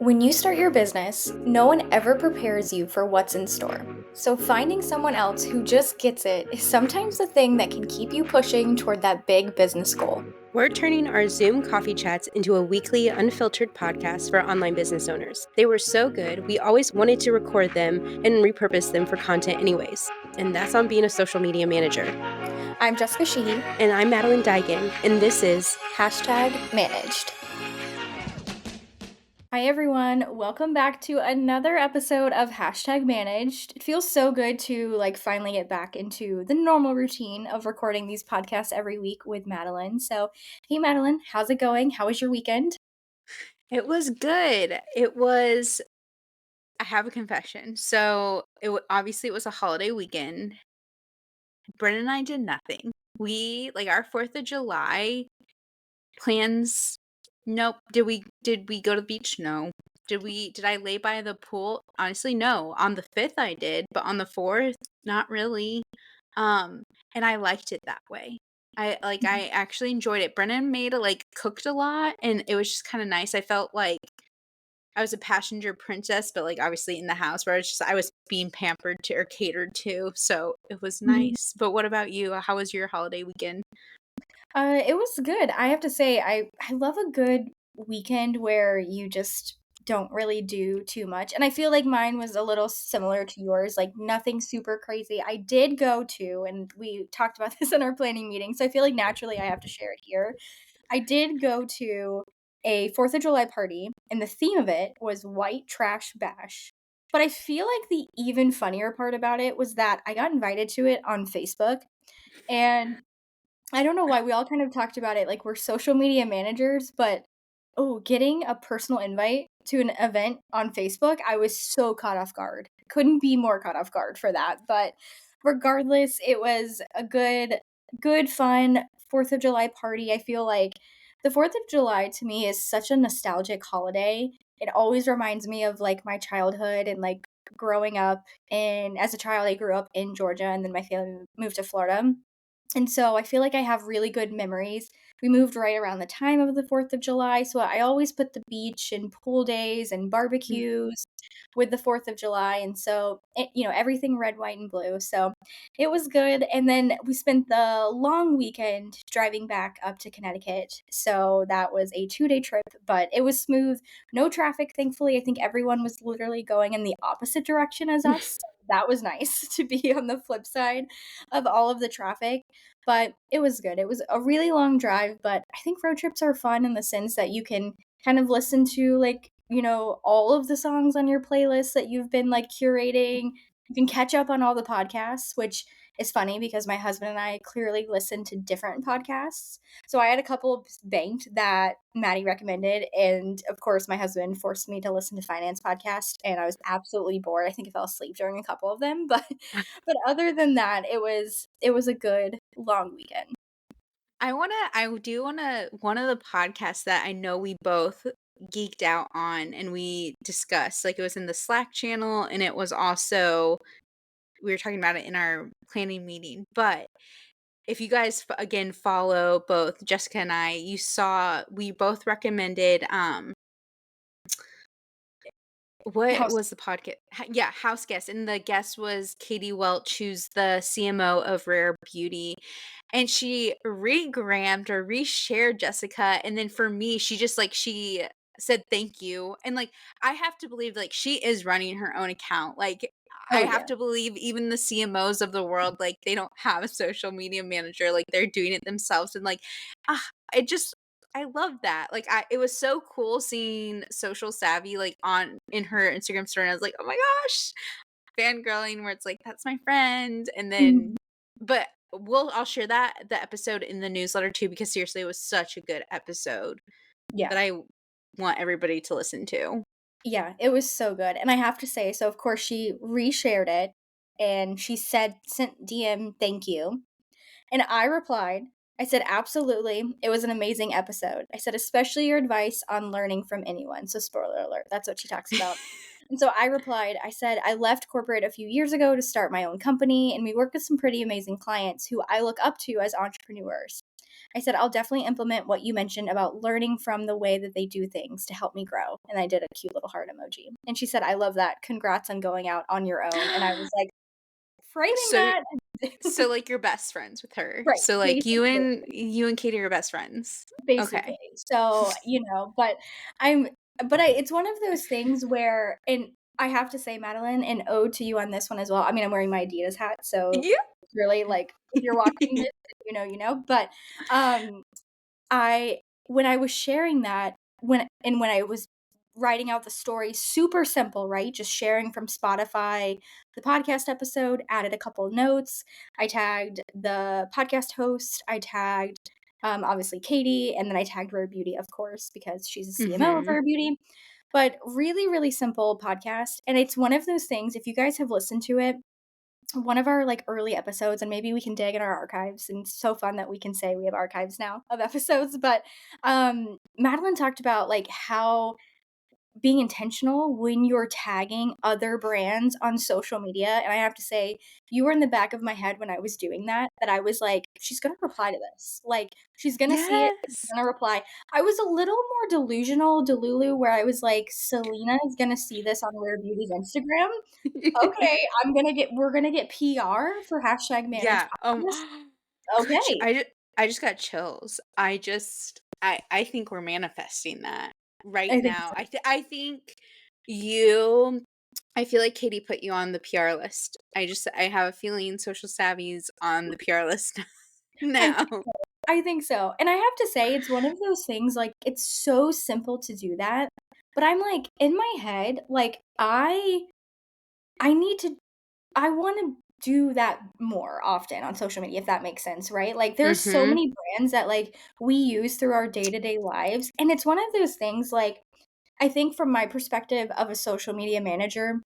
When you start your business, no one ever prepares you for what's in store. So, finding someone else who just gets it is sometimes the thing that can keep you pushing toward that big business goal. We're turning our Zoom coffee chats into a weekly, unfiltered podcast for online business owners. They were so good, we always wanted to record them and repurpose them for content, anyways. And that's on being a social media manager. I'm Jessica Sheehy. And I'm Madeline Daigan, and this is #managed. Hi everyone, welcome back to another episode of #managed. It feels so good to finally get back into the normal routine of recording these podcasts every week with Madeline. So, hey Madeline, how's it going? How was your weekend? It was good. I have a confession. So, obviously it was a holiday weekend. Brennan and I did nothing. Our 4th of July plans. Nope. Did we go to the beach? No. Did I lay by the pool? Honestly, no. On the 5th I did, but on the 4th, not really. Um, and I liked it that way. I actually enjoyed it. Brennan cooked a lot, and it was just kind of nice. I felt like I was a passenger princess, but obviously in the house where I was being pampered to or catered to. So it was nice. But what about you? How was your holiday weekend? It was good. I have to say, I love a good weekend where you just don't really do too much. And I feel like mine was a little similar to yours, like nothing super crazy. I did go to, and we talked about this in our planning meeting, so I feel like naturally I have to share it here. I did go to a 4th of July party, and the theme of it was White Trash Bash. But I feel like the even funnier part about it was that I got invited to it on Facebook. And I don't know why we all kind of talked about it like we're social media managers, but getting a personal invite to an event on Facebook, I was so caught off guard. Couldn't be more caught off guard for that. But regardless, it was a good fun 4th of July party. I feel like the 4th of July to me is such a nostalgic holiday. It always reminds me of my childhood and growing up. And as a child, I grew up in Georgia, and then my family moved to Florida. And so I feel like I have really good memories. We moved right around the time of the 4th of July, so I always put the beach and pool days and barbecues with the 4th of July. And so, everything red, white, and blue. So it was good. And then we spent the long weekend driving back up to Connecticut. So that was a 2-day trip, but it was smooth. No traffic, thankfully. I think everyone was literally going in the opposite direction as us. So that was nice to be on the flip side of all of the traffic. But it was good. It was a really long drive, but I think road trips are fun in the sense that you can kind of listen to all of the songs on your playlist that you've been curating. You can catch up on all the podcasts, which is funny because my husband and I clearly listen to different podcasts. So I had a couple banked that Maddie recommended, and of course my husband forced me to listen to finance podcast, and I was absolutely bored. I think I fell asleep during a couple of them, but other than that, it was a good long weekend. One of the podcasts that I know we both geeked out on and we discussed, it was in the Slack channel and it was also, we were talking about it in our planning meeting. But if you guys again follow both Jessica and I, you saw we both recommended what House. was the podcast? Yeah, House Guest. And the guest was Katie Welch, who's the CMO of Rare Beauty. And she regrammed or reshared Jessica. And then for me, she just she said thank you. And I have to believe she is running her own account. I Oh have yeah. to believe even the CMOs of the world, they don't have a social media manager. They're doing it themselves. And ah, I just I love that. It was so cool seeing social savvy on in her Instagram story. And I was like, "Oh my gosh." Fangirling where it's that's my friend. And then Mhm. but I'll share the episode in the newsletter too, because seriously it was such a good episode Yeah. that I want everybody to listen to. Yeah, it was so good. And I have to say, so of course she reshared it and she said sent DM thank you. And I replied, I said, absolutely. It was an amazing episode. I said, especially your advice on learning from anyone. So, spoiler alert, that's what she talks about. And so I replied, I said, I left corporate a few years ago to start my own company, and we work with some pretty amazing clients who I look up to as entrepreneurs. I said, "I'll definitely implement what you mentioned about learning from the way that they do things to help me grow." And I did a cute little heart emoji. And she said, "I love that. Congrats on going out on your own." And I was like, framing So that. so, like, you're best friends with her. Right, So, like, basically. you and Katie are best friends. Basically. Okay. So, but I'm it's one of those things where, and I have to say, Madeline, an ode to you on this one as well. I mean, I'm wearing my Adidas hat, so Yeah. really, like, if you're watching this, you know, you know. But, um, I when I was sharing that, when I was writing out the story, super simple, right? Just sharing from Spotify, the podcast episode, added a couple notes. I tagged the podcast host, I tagged, obviously Katie, and then I tagged Rare Beauty, of course, because she's a CMO of Mhm. Rare Beauty. But really, really simple podcast. And it's one of those things, if you guys have listened to it, one of our like early episodes, and maybe we can dig in our archives, and it's so fun that we can say we have archives now of episodes. But Madeline talked about like how being intentional when you're tagging other brands on social media. And I have to say, you were in the back of my head when I was doing that, that I was like, she's going to reply to this. Like, she's going to see it, she's Yes. going to reply. I was a little more delusional, Delulu, where I was like, Selena is going to see this on Rare Beauty's Instagram. Okay, we're gonna get PR for hashtag manage Yeah, podcast. gosh, Okay, I just got chills. I think we're manifesting that right I think now. so. I think you I feel like Katie put you on the PR list. I have a feeling Social Savvy's on the PR list I think now. so. I think so, and I have to say, it's one of those things, like, it's so simple to do that, but I'm like, in my head, like, I need to I wanna do that more often on social media, if that makes sense, right? Like, there's so Mhm. many brands that, like, we use through our day-to-day lives, and it's one of those things, like, I think from my perspective of a social media manager,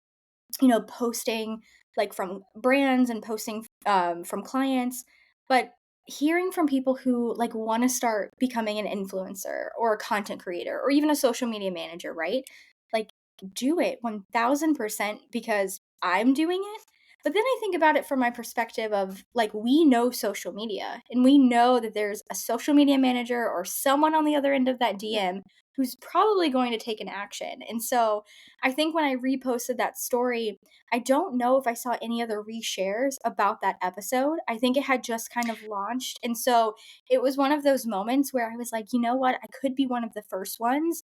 posting like from brands and posting from clients, but hearing from people who like want to start becoming an influencer or a content creator or even a social media manager, right? Like, do it 1000% because I'm doing it. But then I think about it from my perspective of like, we know social media and we know that there's a social media manager or someone on the other end of that DM who's probably going to take an action. And so I think when I reposted that story, I don't know if I saw any other reshares about that episode. I think it had just kind of launched. And so it was one of those moments where I was like, you know what? I could be one of the first ones.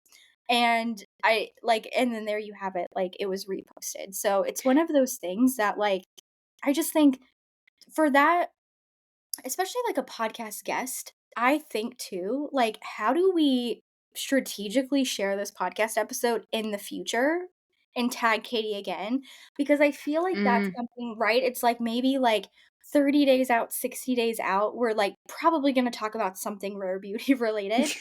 And and then there you have it. Like, it was reposted. So it's one of those things that, like, I just think for that, especially like a podcast guest, I think too, like, how do we strategically share this podcast episode in the future and tag Katie again? Because I feel like that's Mm. something, right? It's like maybe like 30 days out, 60 days out, we're like probably going to talk about something Rare Beauty related.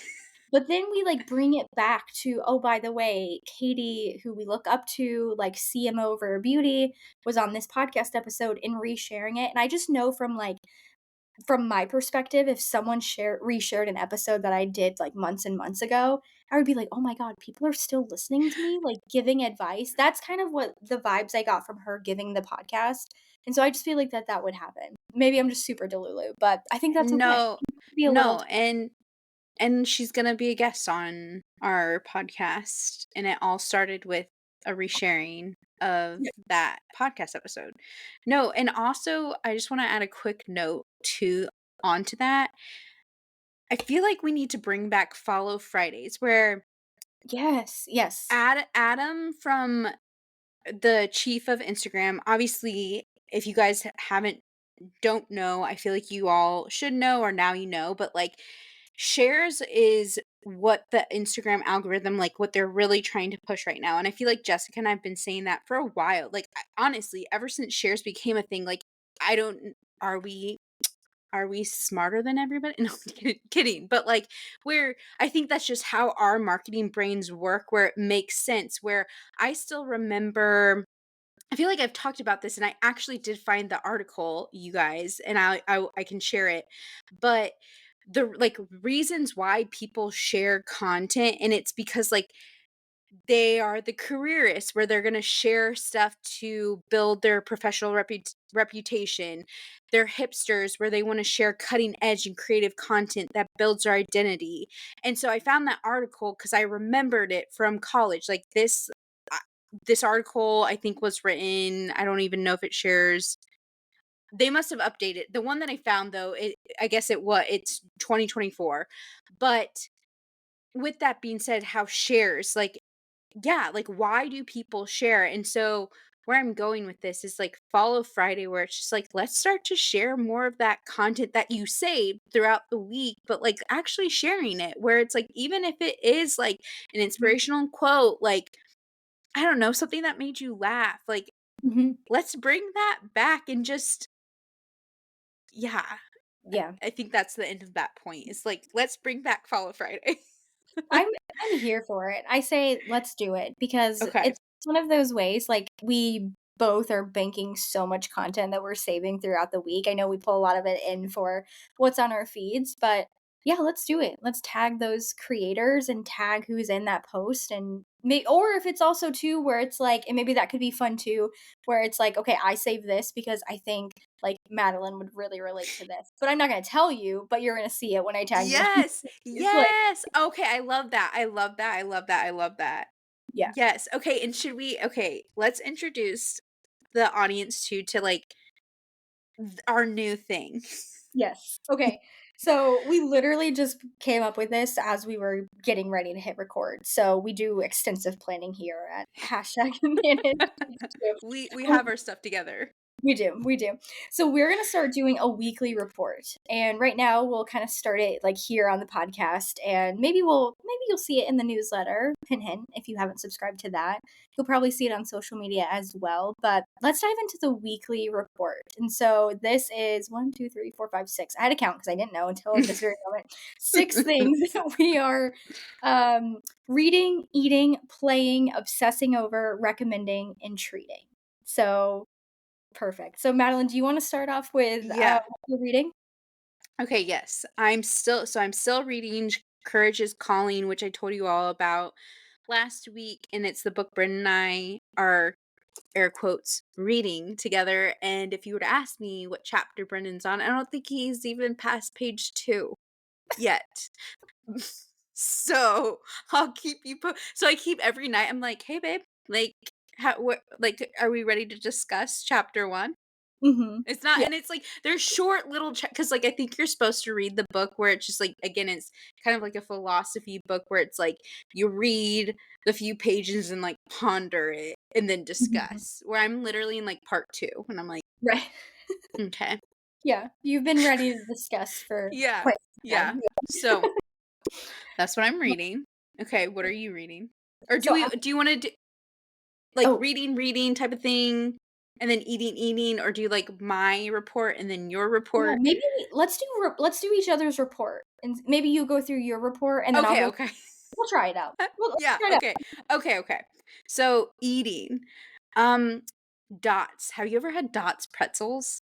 But then we like bring it back to, oh, by the way, Katie, who we look up to, like CMO of Rare Beauty, was on this podcast episode and resharing it. And I just know from my perspective, if someone reshared an episode that I did like months and months ago, I would be like, "Oh my god, people are still listening to me, like giving advice." That's kind of what the vibes I got from her giving the podcast. And so I just feel like that would happen. Maybe I'm just super delulu, but I think that's okay. No. Be a little. No, and she's gonna be a guest on our podcast, and it all started with a resharing of that podcast episode. No, and also I just want to add a quick note to onto that. I feel like we need to bring back Follow Fridays where Yes, yes. Adam from the chief of Instagram, obviously, if you guys haven't don't know, I feel like you all should know or now you know, but like shares is what the Instagram algorithm, like what they're really trying to push right now. And I feel like Jessica and I've been saying that for a while. Like honestly, ever since shares became a thing, like I don't are we are we smarter than everybody? No, I'm kidding. But like where I think that's just how our marketing brains work, where it makes sense. Where I still remember I feel like I've talked about this and I actually did find the article, you guys, and I can share it. But the like reasons why people share content and it's because like They are the careerists where they're gonna share stuff to build their professional reputation. They're hipsters where they wanna share cutting edge and creative content that builds their identity. And so I found that article because I remembered it from college. Like uh, this article I think was written, I don't even know if it shares, they must have updated. The one that I found though, I guess it's 2024. But with that being said, how shares, like, yeah, like, why do people share? And so where I'm going with this is like follow Friday, where it's just like, let's start to share more of that content that you saved throughout the week, but like actually sharing it, where it's like, even if it is like an inspirational quote, like, I don't know, something that made you laugh, like, Mhm. let's bring that back and just, yeah, Yeah. I think that's the end of that point. It's like, let's bring back Follow Friday. I'm I'm here for it. I say let's do it because Okay. it's one of those ways, like, we both are banking so much content that we're saving throughout the week. I know we pull a lot of it in for what's on our feeds, but yeah, let's do it. Let's tag those creators and tag who's in that post and or if it's also too where it's like, and maybe that could be fun too, where it's like, okay, I save this because I think like Madeline would really relate to this. But I'm not gonna tell you, but you're gonna see it when I tag you. Yes, It's like, yes. Okay, I love that. I love that. I love that. I love that. yeah. Yes. Okay, and should we, okay, let's introduce the audience to like our new thing. Yes. Okay. So we literally just came up with this as we were getting ready to hit record. So we do extensive planning here at hashtag manage. We have our stuff together. We do, we do. So we're gonna start doing a weekly report, and right now we'll kind of start it like here on the podcast, and maybe you'll see it in the newsletter. Hint, hint. If you haven't subscribed to that, you'll probably see it on social media as well. But let's dive into the weekly report. And so this is one, two, three, four, five, six. I had to count because I didn't know until this very moment. Six things that we are reading, eating, playing, obsessing over, recommending, and treating. So perfect. So, Madeline, do you wanna start off with, Yeah. what you're reading? Okay, yes. I'm still reading Courage is Calling, which I told you all about last week, and it's the book Brendan and I are, air quotes, reading together. And if you were to ask me what chapter Brendan's on, I don't think he's even past page 2 yet. So, I'll keep you so I keep every night, I'm like, "Hey, babe, like, like, are we ready to discuss chapter 1?" Mhm. It's not, Yeah. and it's like, they're short little because like, I think you're supposed to read the book where it's just like, again, it's kind of like a philosophy book where it's like, you read the few pages and, like, ponder it and then Mhm. discuss, where I'm literally in, like, part 2, and I'm like, Right. "Okay." Yeah. You've been ready to discuss for Yeah. quite some Yeah. time. So, that's what I'm Yeah. reading. Okay, what are you reading? Or So I do you wanna do, like, oh, reading type of thing, and then eating, or do you like my report and then your yeah, report? maybe let's do each other's report, and maybe you go through your report, and then I'll Okay, go okay. we'll try it out. Let's Yeah, try it out. okay. Okay, okay. So, eating. Um, Dots. Have you ever had Dots pretzels?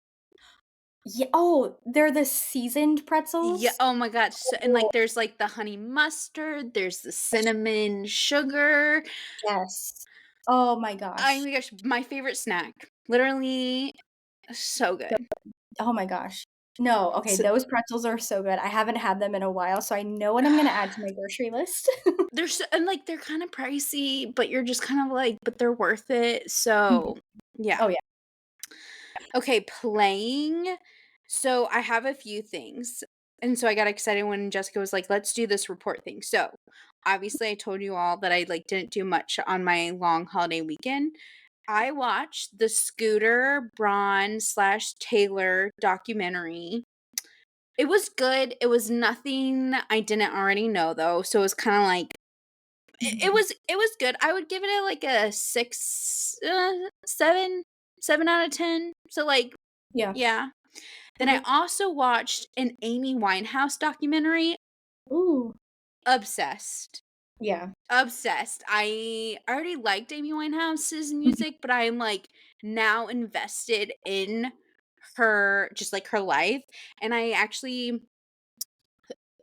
Yeah, oh, they're the seasoned Yeah, pretzels? oh my gosh, and, Oh, like, there's, like, the honey mustard, there's the cinnamon sugar. yes. Oh my Oh gosh. my gosh, my favorite snack. Literally so good. Oh my gosh. No, okay, So, those pretzels are so good. I haven't had them in a while, so I know what I'm gonna add to my grocery list. they're so, and, like, they're kinda pricey, but you're just kind of like, but they're worth it, Mhm. so, yeah. Oh, yeah. Okay, playing. So I have a few things. And so I got excited when Jessica was like, "Let's do this report thing." So, obviously I told you all that I like didn't do much on my long holiday weekend. I watched the Scooter Braun slash Taylor documentary. It was good. It was nothing I didn't already know though. So it was kind of like Mhm. it was good. I would give it a like a 7 out of 10. So like, Yeah. yeah. Then I Okay. also watched an Amy Winehouse documentary. Ooh. Obsessed. Yeah. Obsessed. I already liked Amy Winehouse's Mhm. music, but I am like now invested in her, just like her life. And I actually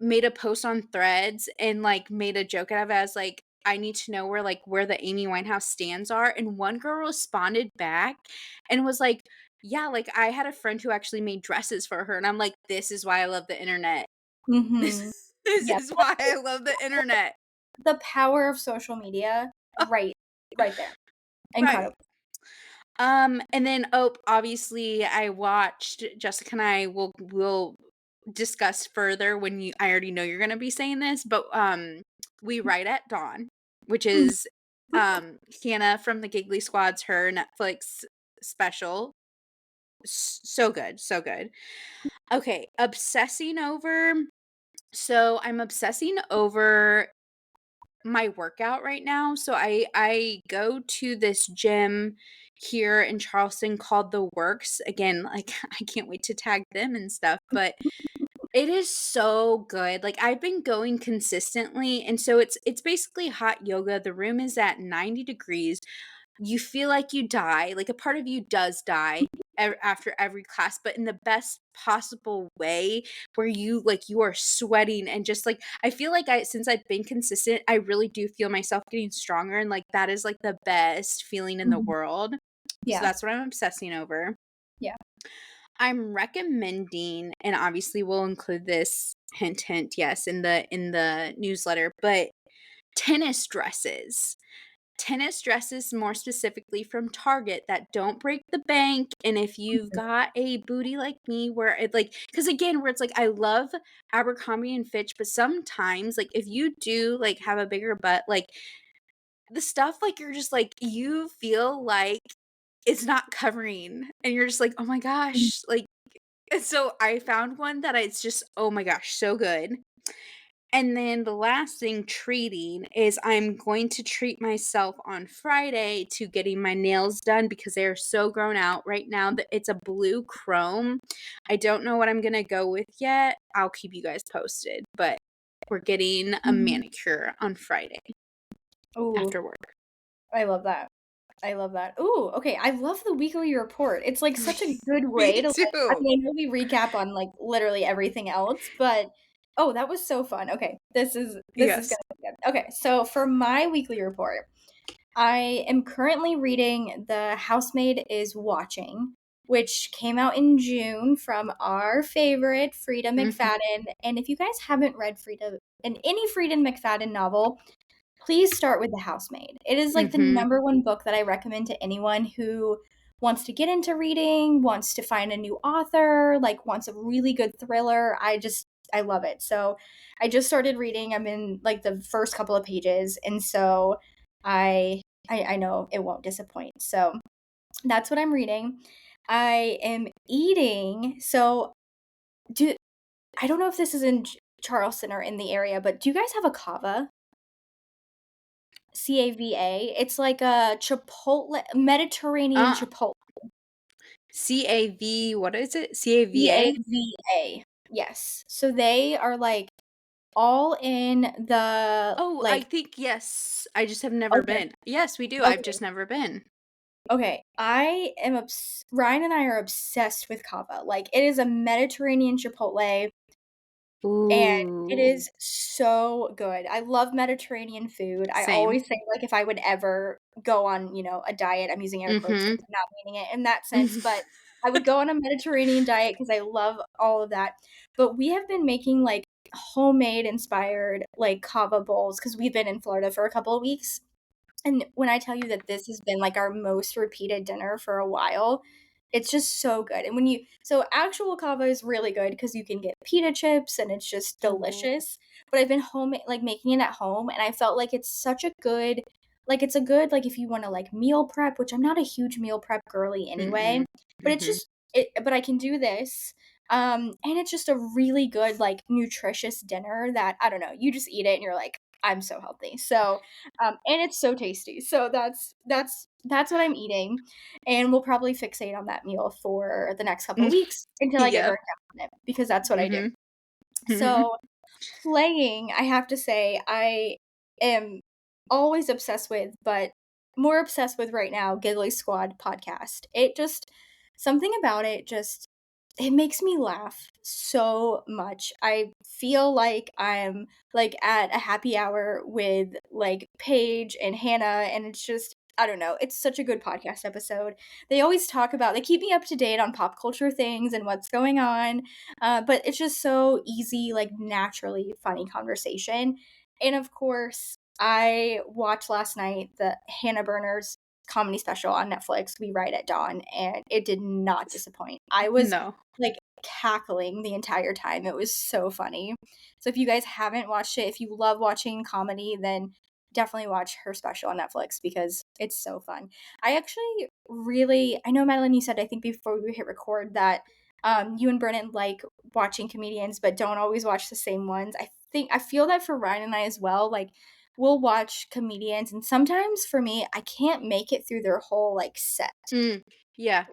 made a post on Threads and like made a joke out of it as like, I need to know where the Amy Winehouse stands are, and one girl responded back and was like, "Yeah, like, I had a friend who actually made dresses for her," and I'm like, "This is why I love the internet. Mhm. This Yeah. is why I love the internet." The power of social media, right there. Right. Incredible. And then, obviously, I watched Jessica and I will discuss further when I already know you're gonna be saying this, but, We Write at Dawn, which Mhm. is, Hannah from the Giggly Squad's her Netflix special. So good, so good. Okay, I'm obsessing over my workout right now. So I go to this gym here in Charleston called The Works. Again, like I can't wait to tag them and stuff, but it is so good. Like I've been going consistently, and so it's basically hot yoga. The room is at 90 degrees. You feel like you die, like a part of you does die after every class, but in the best possible way where you are sweating and just like I feel like since I've been consistent, I really do feel myself getting stronger, and like that is like the best feeling in the Mhm. world. So Yeah, that's what I'm obsessing over. yeah. I'm recommending, and obviously we'll include this hint hint, yes, in the newsletter, but tennis dresses. Tennis dresses more specifically from Target that don't break the bank, and if you've Mhm. got a booty like me where it like because again, where it's like I love Abercrombie& and Fitch, but sometimes, like, if you do, like, have a bigger butt, like, the stuff, like, you're just like you feel like it's not covering, and you're just like, "Oh my Mhm. gosh," like and so I found one that it's just, oh my gosh, so good. And then the last thing, treating, is I'm going to treat myself on Friday to getting my nails done because they are so grown out right now that it's a blue chrome. I don't know what I'm gonna go with yet. I'll keep you guys posted, but we're getting a Mhm. manicure on Friday Ooh, after work. I love that. I love that. Ooh, okay, I love the weekly report. It's, like, such a good way Me to, like I too. mean, I know we recap on, like, literally everything else, but oh, that was so fun. Okay, this is Yes. gonna be good. Okay, so for my weekly report, I am currently reading The Housemaid is Watching, which came out in June from our favorite Frida Mhm, McFadden, and if you guys haven't read Frida and any Frida McFadden novel, please start with The Housemaid. It is, like, the mhm. number 1 book that I recommend to anyone who wants to get into reading, wants to find a new author, like, wants a really good thriller. I love it. So, I just started reading. I'm in, like, the first couple of pages, and so I I know it won't disappoint. So, that's what I'm reading. I am eating so do I don't know if this is in Charleston or in the area, but do you guys have a cava? Cava. It's like a Chipotle Mediterranean Uh, Chipotle. CAV, what is it? CAVA? Cava. Yes. So they are, like, all in the, Oh, I like think yes. I just have never okay, been. Yes, we do. I've okay, just never been. okay. I am Ryan and I are obsessed with cava. Like, it is a Mediterranean Chipotle. And it Ooh, is so good. I love Mediterranean food. I same. always say, like, if I would ever go on, a diet, I'm using air quotes Mhm. 'cause I'm not meaning it in that sense, but I would go on a Mediterranean diet because I love all of that. But we have been making, like, homemade inspired, like, cava bowls because 'cause we've been in Florida for a couple of weeks. And when I tell you that this has been, like, our most repeated dinner for a while, it's just so good, and when you so actual kava is really good because you can get pita chips and it's just Ooh. delicious, but I've been making it at home, and I felt like it's such a good it's a good, like, if you wanna, like, meal prep, which I'm not a huge meal prep girly anyway, Mm-mm. but it's Mhm. just but I can do this, and it's just a really good, like, nutritious dinner that, I don't know, you just eat it and you're like, "I'm so healthy." So, and it's so tasty. So that's what I'm eating, and we'll probably fixate on that meal for the next couple weeks until I get Yep. burnt out on it because that's what I do. Mhm. Mhm. So playing, I have to say, I am always obsessed with, but more obsessed with right now, Giggly Squad podcast. It just something about it just it makes me laugh so much. I feel like I'm, like, at a happy hour with, like, Paige and Hannah, and it's just I don't know, it's such a good podcast episode. They keep me up to date on pop culture things and what's going on, but it's just so easy, like, naturally funny conversation, and, of course, I watched last night the Hannah Berner's comedy special on Netflix, We Ride at Dawn, and it did not disappoint. I was No. like, cackling the entire time, it was so funny. So if you guys haven't watched it, if you love watching comedy, then definitely watch her special on Netflix because it's so fun. I know, Madeline, you said, I think before we hit record that, you and Brennan like watching comedians, but don't always watch the same ones. I feel that for Ryan and I as well, like, we'll watch comedians, and sometimes for me, I can't make it through their whole, like, set. Mm, yeah,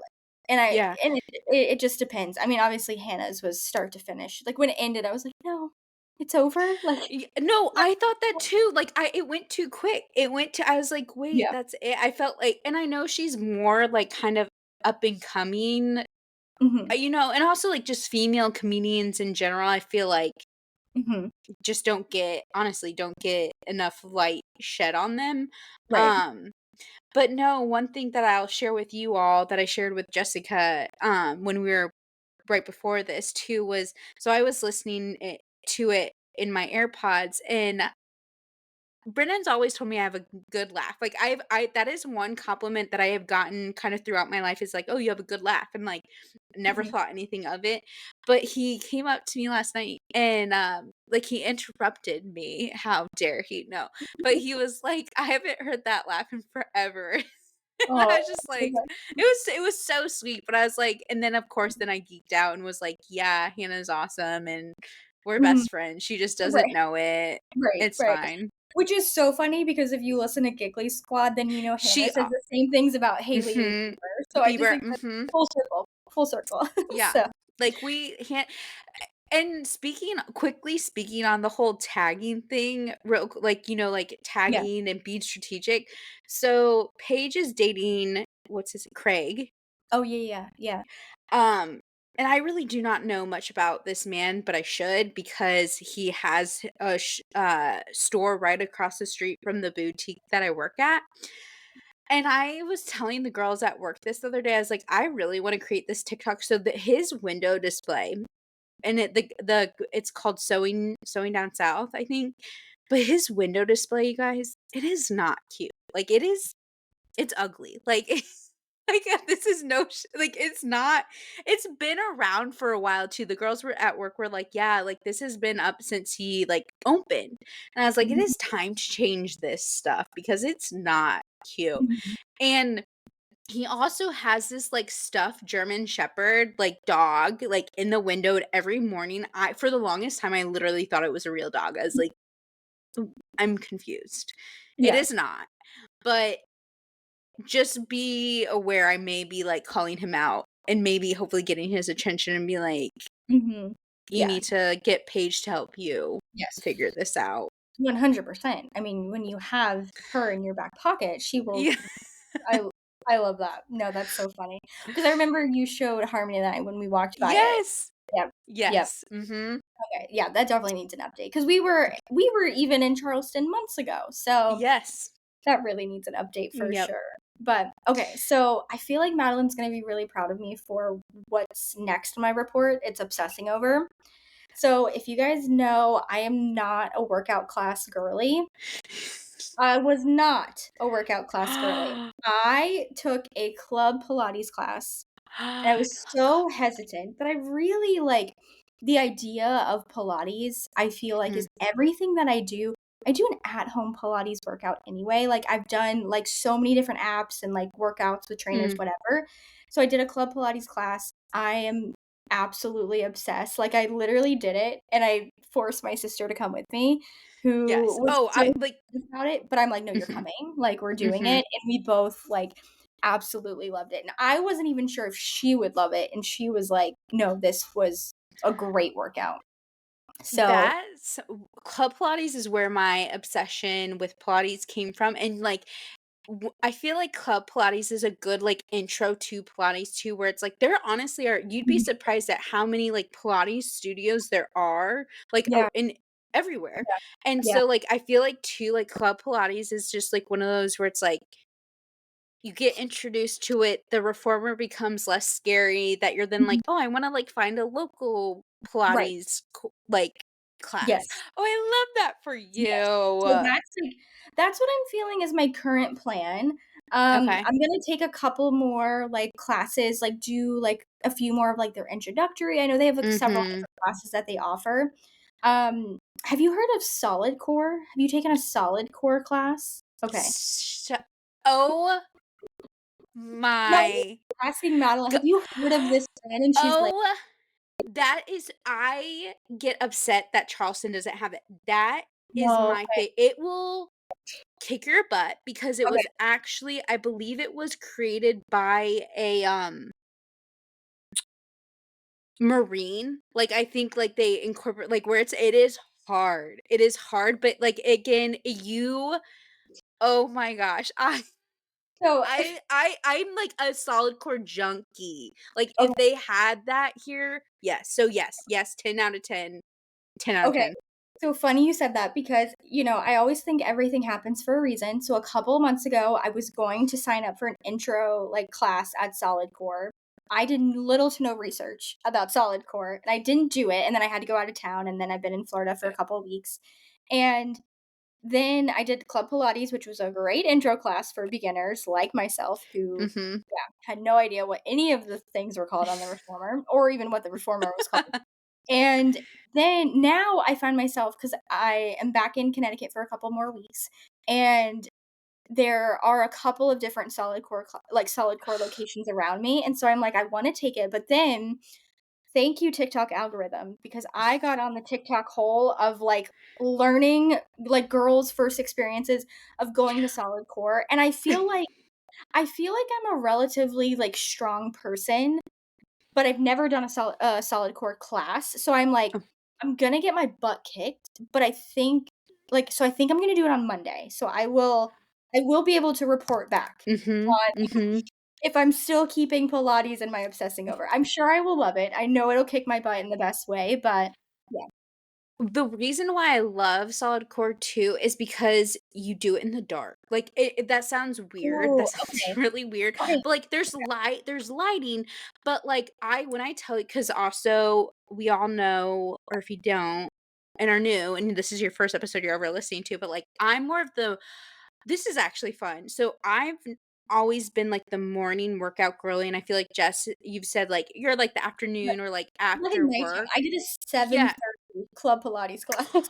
And I yeah. and it just depends. I mean, obviously, Hannah's was start to finish. Like, when it ended, I was like, "No, it's over?" Like, No, I thought that too, like, it went too quick. I was like, "Wait, yeah. that's it?" I felt like and I know she's more, like, kind of up and coming, Mhm, and also, like, just female comedians in general, I feel like mhm. just don't get enough light shed on them. Right. Um, but no, one thing that I'll share with you all that I shared with Jessica, when we were right before this too was so I was listening to it in my AirPods and Brennan's always told me I have a good laugh. Like I that is one compliment that I have gotten kind of throughout my life is like, "Oh, you have a good laugh." And like never Mhm. thought anything of it. But he came up to me last night and like he interrupted me. How dare he? No. But he was like, "I haven't heard that laugh in forever." And I Oh, was just like it was so sweet, but I was like and then of course then I geeked out and was like, "Yeah, Hannah's awesome and we're mhm. best friends. She just doesn't Right, know it. right, It's right. fine." Which is so funny because if you listen to Giggly Squad, then you know Hannah She says the same things about Haley mhm. Bieber, so I just Bieber, think that's mhm. full circle, full circle. Yeah. So, Like, we can't and speaking on the whole tagging thing, like, like, yeah. tagging and being strategic. So, Paige is dating what's his Craig, Oh, yeah, yeah, yeah. um, and I really do not know much about this man, but I should because he has a store right across the street from the boutique that I work at. And I was telling the girls at work this other day, I was like, I really want to create this TikTok so that his window display and it's called Sewing Down South, I think. But his window display, you guys, it is not cute. Like it's ugly. Like like this is like it's not it's been around for a while too. The girls were at work were like, yeah, like this has been up since he like opened. And I was like, it Mhm, is time to change this stuff because it's not cute. mhm, And he also has this, like, stuffed German Shepherd, like, dog, like, in the window every morning. For the longest time, I literally thought it was a real dog. I was like, I'm confused." It yeah, is not, but just be aware I may be, like, calling him out and maybe hopefully getting his attention and be like, mhm. "You Yeah, need to get Paige to help you yes. figure this out." 100%. I mean, when you have her in your back pocket, she will Yeah. I I love that. No, that's so funny. Because I remember you showed Harmony and I when we walked by it. Yes. Yep, yep. Yes. Mhm. Okay, yeah, that definitely needs an update. Because we were even in Charleston months ago, so Yes. that really needs an update for Yep. sure. But, okay, so I feel like Madeline's gonna be really proud of me for what's next in my report it's obsessing over. So, if you guys know, I am not a workout class girly. I was not a workout class girly. I took a club Pilates class, and I was so hesitant, but I really like the idea of Pilates, I feel like is Mhm. everything that I do an at-home Pilates workout anyway, like, I've done, like, so many different apps and, like, workouts with trainers, Mm. whatever. So I did a club Pilates class. I am absolutely obsessed, like, I literally did it, and I forced my sister to come with me, Yes. who was Oh, so I like about it, but I'm like, "No, you're mhm. coming, like, we're doing Mhm. it," and we both, like, absolutely loved it, and I wasn't even sure if she would love it, and she was like, "No, this was a great workout." So That's Club Pilates is where my obsession with Pilates came from, and, like, I feel like Club Pilates is a good, like, intro to Pilates too, where it's like there honestly are you'd be Mhm. surprised at how many, like, Pilates studios there are, like, Yeah, in everywhere, yeah, and yeah. so, like, I feel like too, like, Club Pilates is just, like, one of those where it's like, you get introduced to it, the reformer becomes less scary that you're then like, Mhm. "Oh, I wanna, like, find a local Right. Pilates class." Yes. Oh, I love that for Yes. So you. that's what I'm feeling is my current plan. Okay. I'm gonna take a couple more, like, classes, like, do, like, a few more of, like, their introductory. I know they have, like, several Mhm. different classes that they offer. Have you heard of Solid Core? Have you taken a Solid Core class? Okay. Sh Oh No, I'm just my asking Madeline, go have you heard of this brand? And she's like, oh, that is I get upset that Charleston doesn't have it. That is "No, my okay, it will kick your butt because it okay, was actually I believe it was created by a, Marine. Like, I think, like, they incorporate like, where it is hard. It is hard, but, like, again, oh my gosh, so." I'm like a solid core junkie. Like, if Okay, they had that here, yes. So yes, yes, 10 out of 10, 10 out of okay. 10. So funny you said that because, I always think everything happens for a reason. So a couple of months ago, I was going to sign up for an intro like class at Solid Core. I did little to no research about Solid Core, and I didn't do it. And then I had to go out of town, and then I've been in Florida for a couple of weeks. And then I did Club Pilates, which was a great intro class for beginners like myself who, Mhm. yeah, had no idea what any of the things were called on the reformer or even what the reformer was called. And then now I find myself because I am back in Connecticut for a couple more weeks, and there are a couple of different solid core locations around me, and so I'm like, I wanna take it, but then thank you, TikTok algorithm, because I got on the TikTok hole of, like, learning, like, girls' first experiences of going to solid core, and I feel like I'm a relatively, like, strong person, but I've never done a solid core class, so I'm like, I'm gonna get my butt kicked, but I think I'm gonna do it on Monday, so I will be able to report back Mhm, on mhm. if I'm still keeping Pilates and my obsessing over. I'm sure I will love it, I know it'll kick my butt in the best way, but yeah. The reason why I love solid core too is because you do it in the dark. Like, that sounds weird, Ooh, that sounds okay, really weird, okay, but, like, there's lighting, but, like, I when I tell you, because also we all know, or if you don't and are new, and this is your first episode you're ever listening to, but, like, I'm more of the this is actually fun. So always been, like, the morning workout girly, and I feel like, Jess, you've said, like, you're, like, the right. afternoon or, like, Like a after nighttime, work. I did a Yeah. 7:30 club Pilates class.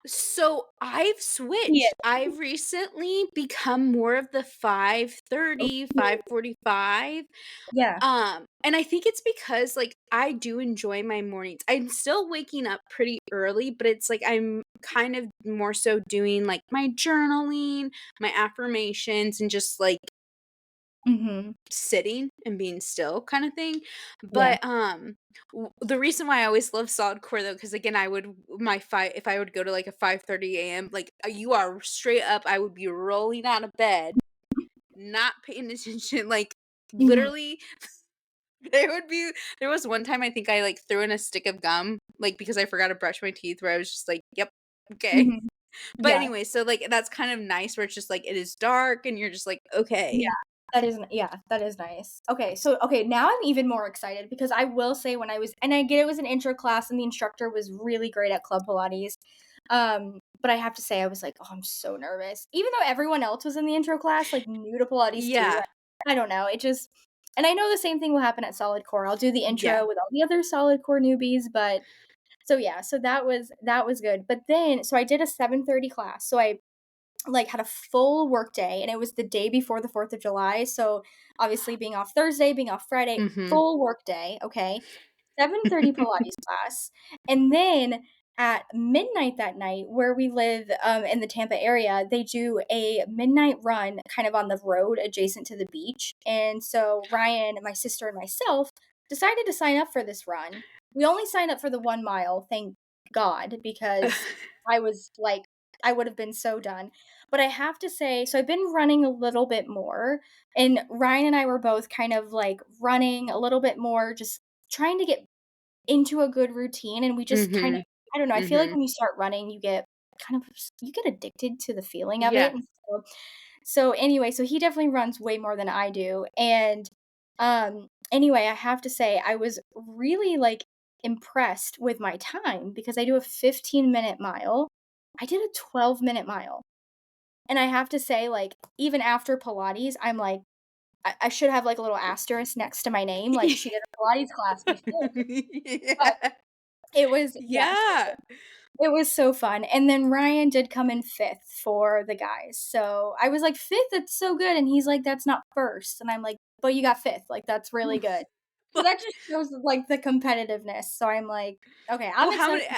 So I've Yeah, switched. I've recently become more of the 5:30, ooh, 5:45. yeah, And I think it's because, like, I do enjoy my mornings. I'm still waking up pretty early, but it's like I'm kind of more so doing, like, my journaling, my affirmations, and just, like, mhm, sitting and being still kind of thing. yeah, But, the reason why I always love solid core though, because again, I would my 5 if I would go to, like, a 5:30 AM, like, you are straight up, I would be rolling out of bed, not paying attention, like, mhm, literally, there was one time I think I, like, threw in a stick of gum, like, because I forgot to brush my teeth, where I was just like, "Yep, okay." mhm, But yeah. anyway, so, like, that's kind of nice where it's just, like, it is dark and you're just like, Yeah, "Okay." that is nice. Okay, now I'm even more excited because I will say when I was and I get it was an intro class and the instructor was really great at Club Pilates, but I have to say I was like, "Oh, I'm so nervous." Even though everyone else was in the intro class, like, new to Pilates too, Yeah. I don't know, it just and I know the same thing will happen at Solid Core, I'll do the Yeah. intro with all the other Solid Core newbies, but so yeah, so that was good, but then so I did a 7:30 class, so I like, had a full work day, and it was the day before the 4th of July, so, obviously, being off Thursday, being off Friday, Mhm. full work day, okay? 7:30 Pilates class, and then at midnight that night, where we live, in the Tampa area, they do a midnight run kind of on the road adjacent to the beach, and so Ryan, my sister, and myself decided to sign up for this run. We only signed up for the 1 mile, thank God, because I was, like I would have been so done. But I have to say, so I've been running a little bit more, and Ryan and I were both kind of like running a little bit more, just trying to get into a good routine. And we just kind of, Mhm. I don't know, I feel like Mhm. when you start running, you get you get addicted to the feeling of it. Yeah. And so anyway, so he definitely runs way more than I do. And anyway, I have to say I was really like impressed with my time because I do a 15-minute mile. I did a 12-minute mile. And I have to say, like, even after Pilates, I'm like, I should have like a little asterisk next to my name, like she did a Pilates class before. But Yeah. it was, yes, Yeah. it was so fun, and then Ryan did come in 5th for the guys, so I was like, "5th? That's so good," and he's like, "That's not 1st," and I'm like, "But you got 5th, like, that's really good." So that just shows, like, the competitiveness, so I'm like, "Okay, I'm Well, excited."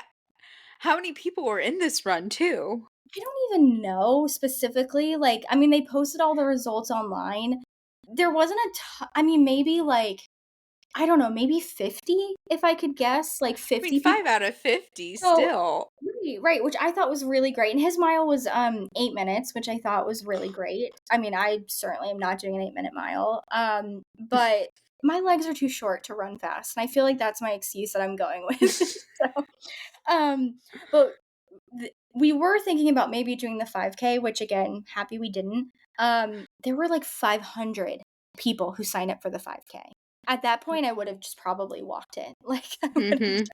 how many people were in this run too? I don't even know specifically, like, I mean, they posted all the results online. There wasn't I mean, maybe, like, I don't know, maybe 50, if I could guess, like, I mean, 50 people. 5 out of 50 So still. right, which I thought was really great, and his mile was, 8 minutes, which I thought was really great. I mean, I certainly am not doing an 8-minute mile, but my legs are too short to run fast, and I feel like that's my excuse that I'm going with. So, um, but we were thinking about maybe doing the 5K, which again, happy we didn't. There were like 500 people who signed up for the 5K. At that point, I would have just probably walked in. Like I would have. Mhm.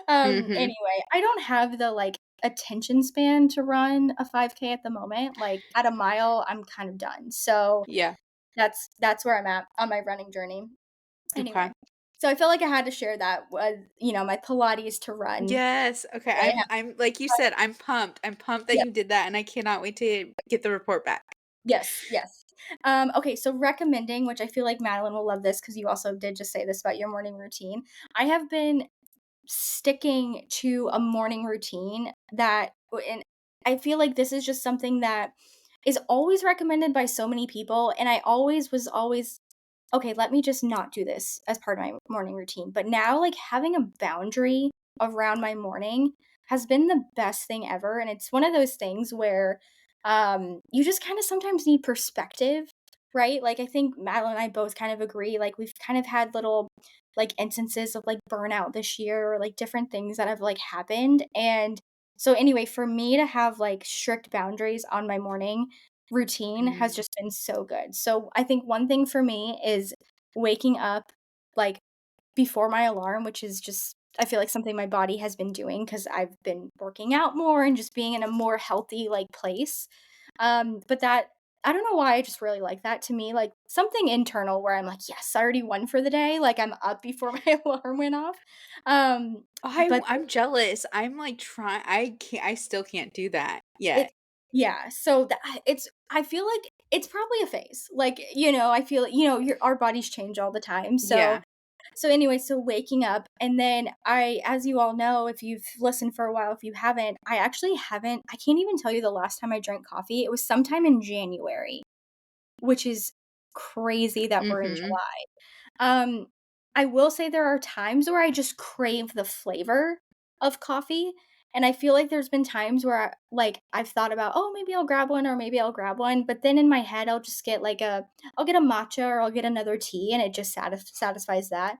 Mhm. Anyway, I don't have the like attention span to run a 5K at the moment. Like at a mile, I'm kind of done. So Yeah. that's where I'm at on my running journey. Okay. Anyway, so I felt like I had to share that with my Pilates to run. Yes. Okay, I have, I'm like you said, I'm pumped. I'm pumped that yeah. you did that, and I cannot wait to get the report back. Yes, yes. Okay, so recommending, which I feel like Madeline will love this because you also did just say this about your morning routine. I have been sticking to a morning routine and I feel like this is just something that is always recommended by so many people, and I always okay, let me just not do this as part of my morning routine. But now, like, having a boundary around my morning has been the best thing ever. And it's one of those things where you just kind of sometimes need perspective, right? Like, I think Madeline and I both kind of agree. Like, we've kind of had little, like, instances of like burnout this year or like different things that have like happened. And so, anyway, for me to have like strict boundaries on my morning routine has Mm. just been so good. So I think one thing for me is waking up like before my alarm, which is just I feel like something my body has been doing because I've been working out more and just being in a more healthy like place. But that I don't know why I just really like that to me, like something internal where I'm like, yes, I already won for the day. Like I'm up before my alarm went off. But I'm jealous. I'm like trying. I still can't do that It yet. yeah, so it's I feel like it's probably a phase. Like, I feel your our bodies change all the time. So Yeah. so anyway, so waking up and then as you all know, if you've listened for a while, if you haven't, I actually haven't I can't even tell you the last time I drank coffee. It was sometime in January, which is crazy that we're in Mhm. July. Um, I will say there are times where I just crave the flavor of coffee, and I feel like there's been times where I've thought about, "Oh, maybe I'll grab one or maybe I'll grab one," but then in my head I'll just get I'll get a matcha or I'll get another tea and it just satisfies that.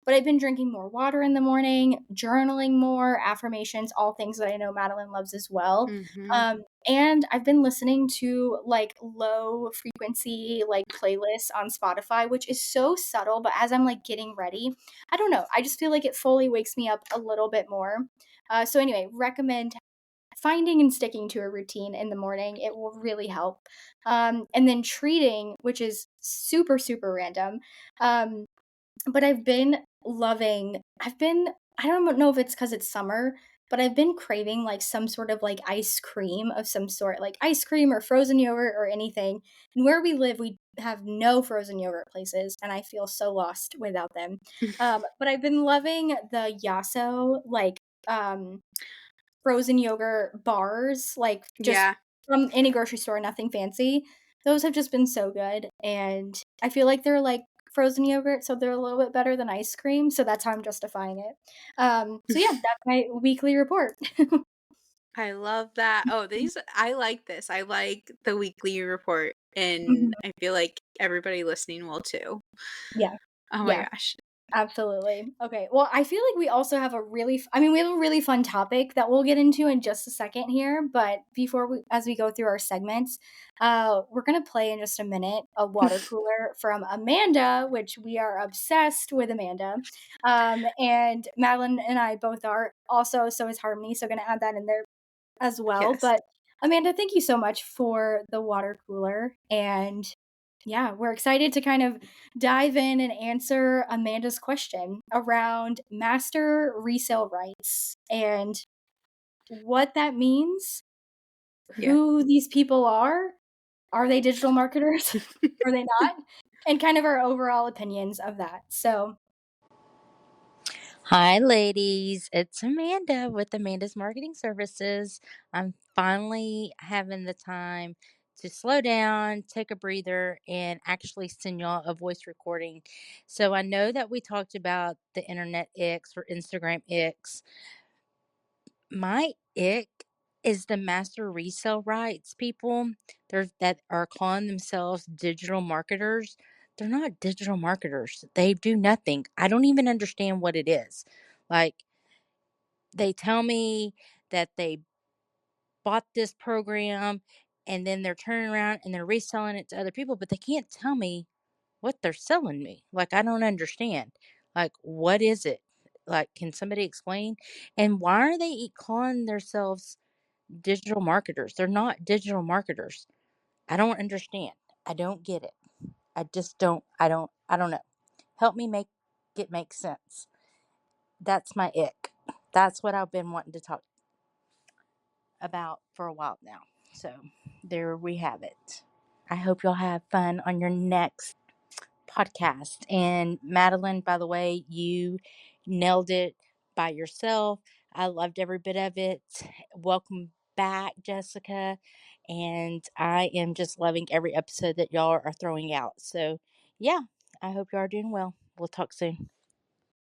But I've been drinking more water in the morning, journaling more, affirmations, all things that I know Madeline loves as well. Mhm. And I've been listening to like low frequency like playlists on Spotify, which is so subtle, but as I'm like getting ready, I don't know. I just feel like it fully wakes me up a little bit more. So anyway, recommend finding and sticking to a routine in the morning. It will really help. And then treating, which is super, super random. Um, but I don't know if it's because it's summer, but I've been craving, like, some sort of, like, ice cream of some sort, like ice cream or frozen yogurt or anything, and where we live, we have no frozen yogurt places, and I feel so lost without them. But I've been loving the Yasso, like, um frozen yogurt bars, like, just Yeah. from any grocery store, nothing fancy. Those have just been so good, and I feel like they're like frozen yogurt, so they're a little bit better than ice cream, so that's how I'm justifying it. So yeah, that's my weekly report. I love that. Oh, these I like this. I like the weekly report, and Mhm. I feel like everybody listening will too. Yeah, Oh my yeah. gosh. Absolutely. Okay. Well, I feel like we also have a I mean, we have a really fun topic that we'll get into in just a second here, but as we go through our segments, we're going to play in just a minute a water cooler from Amanda, which we are obsessed with Amanda. And Madeline and I both are also, so is Harmony. So going to add that in there as well. Yes. But Amanda, thank you so much for the water cooler. And yeah, we're excited to kind of dive in and answer Amanda's question around master resale rights and what that means, Yeah. who these people are. Are they digital marketers? Are they not? And kind of our overall opinions of that. So, Hi, ladies. It's Amanda with Amanda's Marketing Services. I'm finally having the time to slow down, take a breather, and actually send y'all a voice recording. So I know that we talked about the internet X or Instagram X. My ick is the master resale rights people that are calling themselves digital marketers. They're not digital marketers. They do nothing. I don't even understand what it is. Like, they tell me that they bought this program and then they're turning around and they're reselling it to other people, but they can't tell me what they're selling me. Like, I don't understand. Like, what is it? Like, can somebody explain? And why are they calling themselves digital marketers? They're not digital marketers. I don't understand. I don't get it. I just don't. I don't know. Help me make sense. That's my ick. That's what I've been wanting to talk about for a while now. So there we have it. I hope you'll have fun on your next podcast. And Madeline, by the way, you nailed it by yourself. I loved every bit of it. Welcome back, Jessica. And I am just loving every episode that y'all are throwing out. So, yeah, I hope you are doing well. We'll talk soon.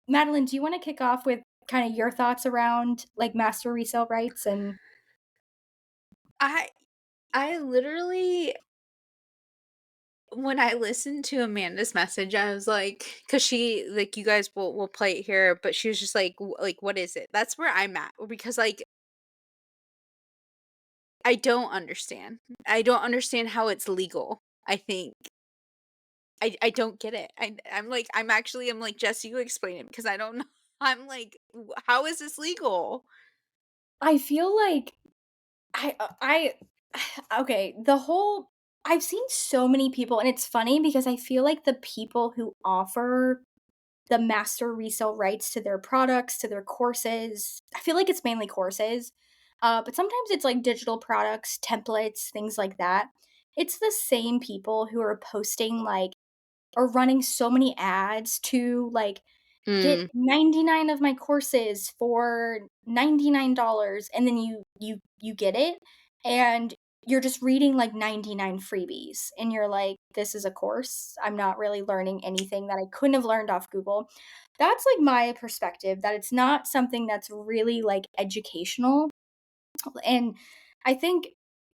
Madeline, do you want to kick off with kind of your thoughts around like master resale rights and I I literally when I listened to Amanda's message, I was like, because she like you guys will play it here, but she was just like, like what is it? That's where I'm at because like I don't understand. I don't understand how it's legal. I think I don't get it. I'm like I'm like Jesse, you explain it because I don't know. I'm like, how is this legal? I feel like I okay, I've seen so many people and it's funny because I feel like the people who offer the master resale rights to their products, to their courses, I feel like it's mainly courses. But sometimes it's like digital products, templates, things like that. It's the same people who are posting like or running so many ads to like get Mm. 99 of my courses for $99 and then you get it and you're just reading like 99 freebies and you're like this is a course. I'm not really learning anything that I couldn't have learned off Google. That's like my perspective that it's not something that's really like educational and I think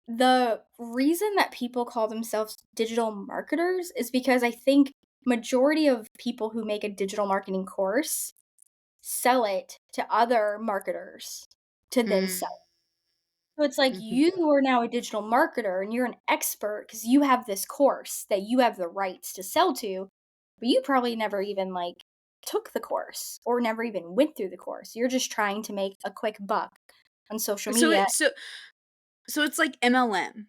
the reason that people call themselves digital marketers is because I think majority of people who make a digital marketing course sell it to other marketers to then Mm. sell. So it's like Mhm. you are now a digital marketer and you're an expert because you have this course that you have the rights to sell to, but you probably never even like took the course or never even went through the course. You're just trying to make a quick buck on social So media. so it's like MLM.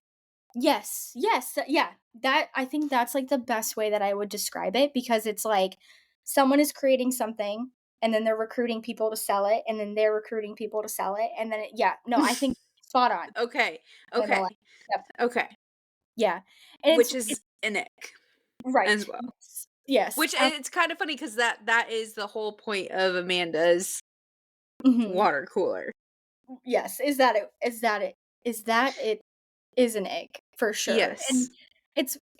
Yes, yes, yeah. That I think that's like the best way that I would describe it because it's like someone is creating something and then they're recruiting people to sell it and then they're recruiting people to sell it and then yeah, no, I think spot on. Okay. MLM. Okay. Yep. Okay. Yeah. And Which it's is an ick as right. well. Yes. Yes. Which it's kind of funny because that is the whole point of Amanda's Mhm. water cooler. Yes. Is that it is an egg for sure. Yes. And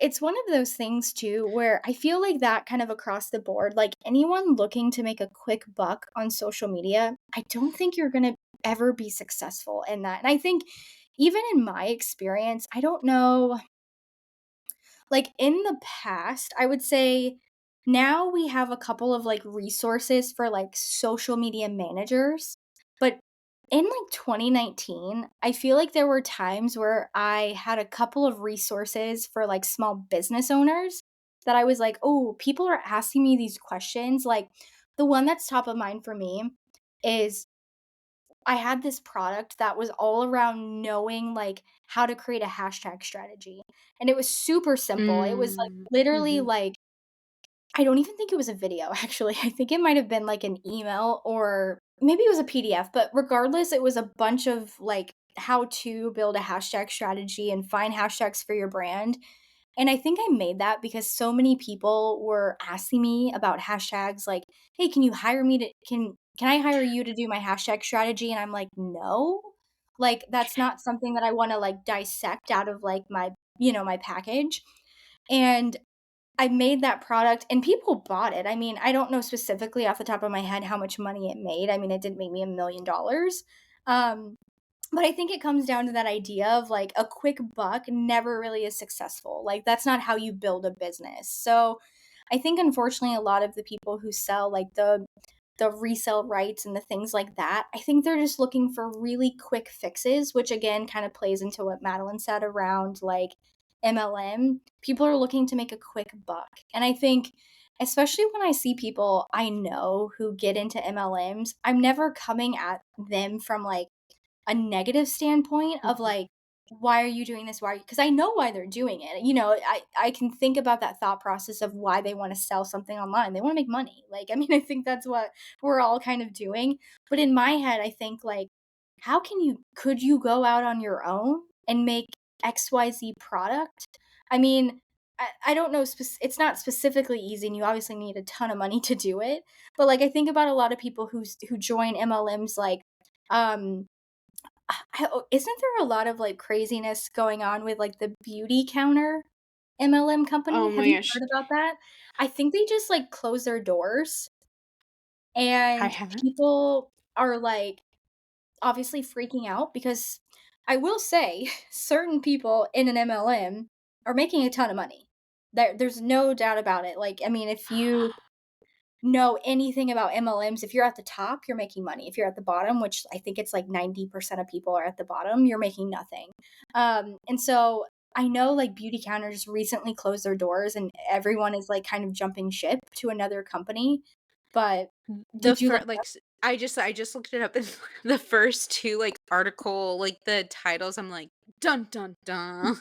it's one of those things too where I feel like that kind of across the board, like anyone looking to make a quick buck on social media, I don't think you're gonna ever be successful in that. And I think even in my experience, I don't know, like in the past, I would say now we have a couple of like resources for like social media managers, but in like 2019, I feel like there were times where I had a couple of resources for like small business owners that I was like, "Oh, people are asking me these questions." Like the one that's top of mind for me is I had this product that was all around knowing, like, how to create a hashtag strategy, and it was super simple. It was, like, Mm, literally, mhm. like, I don't even think it was a video, actually. I think it might have been, like, an email or maybe it was a PDF, but regardless, it was a bunch of, like, how to build a hashtag strategy and find hashtags for your brand, and I think I made that because so many people were asking me about hashtags like, "Hey, can you hire me to can I hire you to do my hashtag strategy?" And I'm like, "No." Like, that's not something that I wanna, like, dissect out of, like, my package. And I made that product and people bought it. I mean, I don't know specifically off the top of my head how much money it made. I mean, it didn't make me $1,000,000. Um, but I think it comes down to that idea of like a quick buck never really is successful. Like that's not how you build a business. So I think unfortunately a lot of the people who sell like the resale rights and the things like that, I think they're just looking for really quick fixes, which again kind of plays into what Madeline said around like MLM. People are looking to make a quick buck. And I think especially when I see people I know who get into MLMs, I'm never coming at them from like a negative standpoint of Mhm. like, why are you doing this? Why? Because I know why they're doing it. You know, I can think about that thought process of why they want to sell something online. They want to make money. Like, I mean, I think that's what we're all kind of doing. But in my head, I think like, how can you could you go out on your own and make XYZ product? I mean, I don't know. It's not specifically easy, and you obviously need a ton of money to do it. But like, I think about a lot of people who join MLMs, like, um, isn't there a lot of, like, craziness going on with, like, the beauty counter MLM Oh company? Have my you gosh. heard about that? I think they just, like, closed their doors, I and haven't. people are, like, obviously freaking out because I will say certain people in an MLM are making a ton of money. There's no doubt about it. Like, I mean, if you know anything about MLMs, if you're at the top, you're making money. If you're at the bottom, which I think it's like 90% of people are at the bottom, you're making nothing. And so I know like beauty counters recently closed their doors and everyone is like kind of jumping ship to another company. But The did you fir look it like, up? I just looked it up and the first 2, like, article, like, the titles, I'm like, "Dun, dun, dun."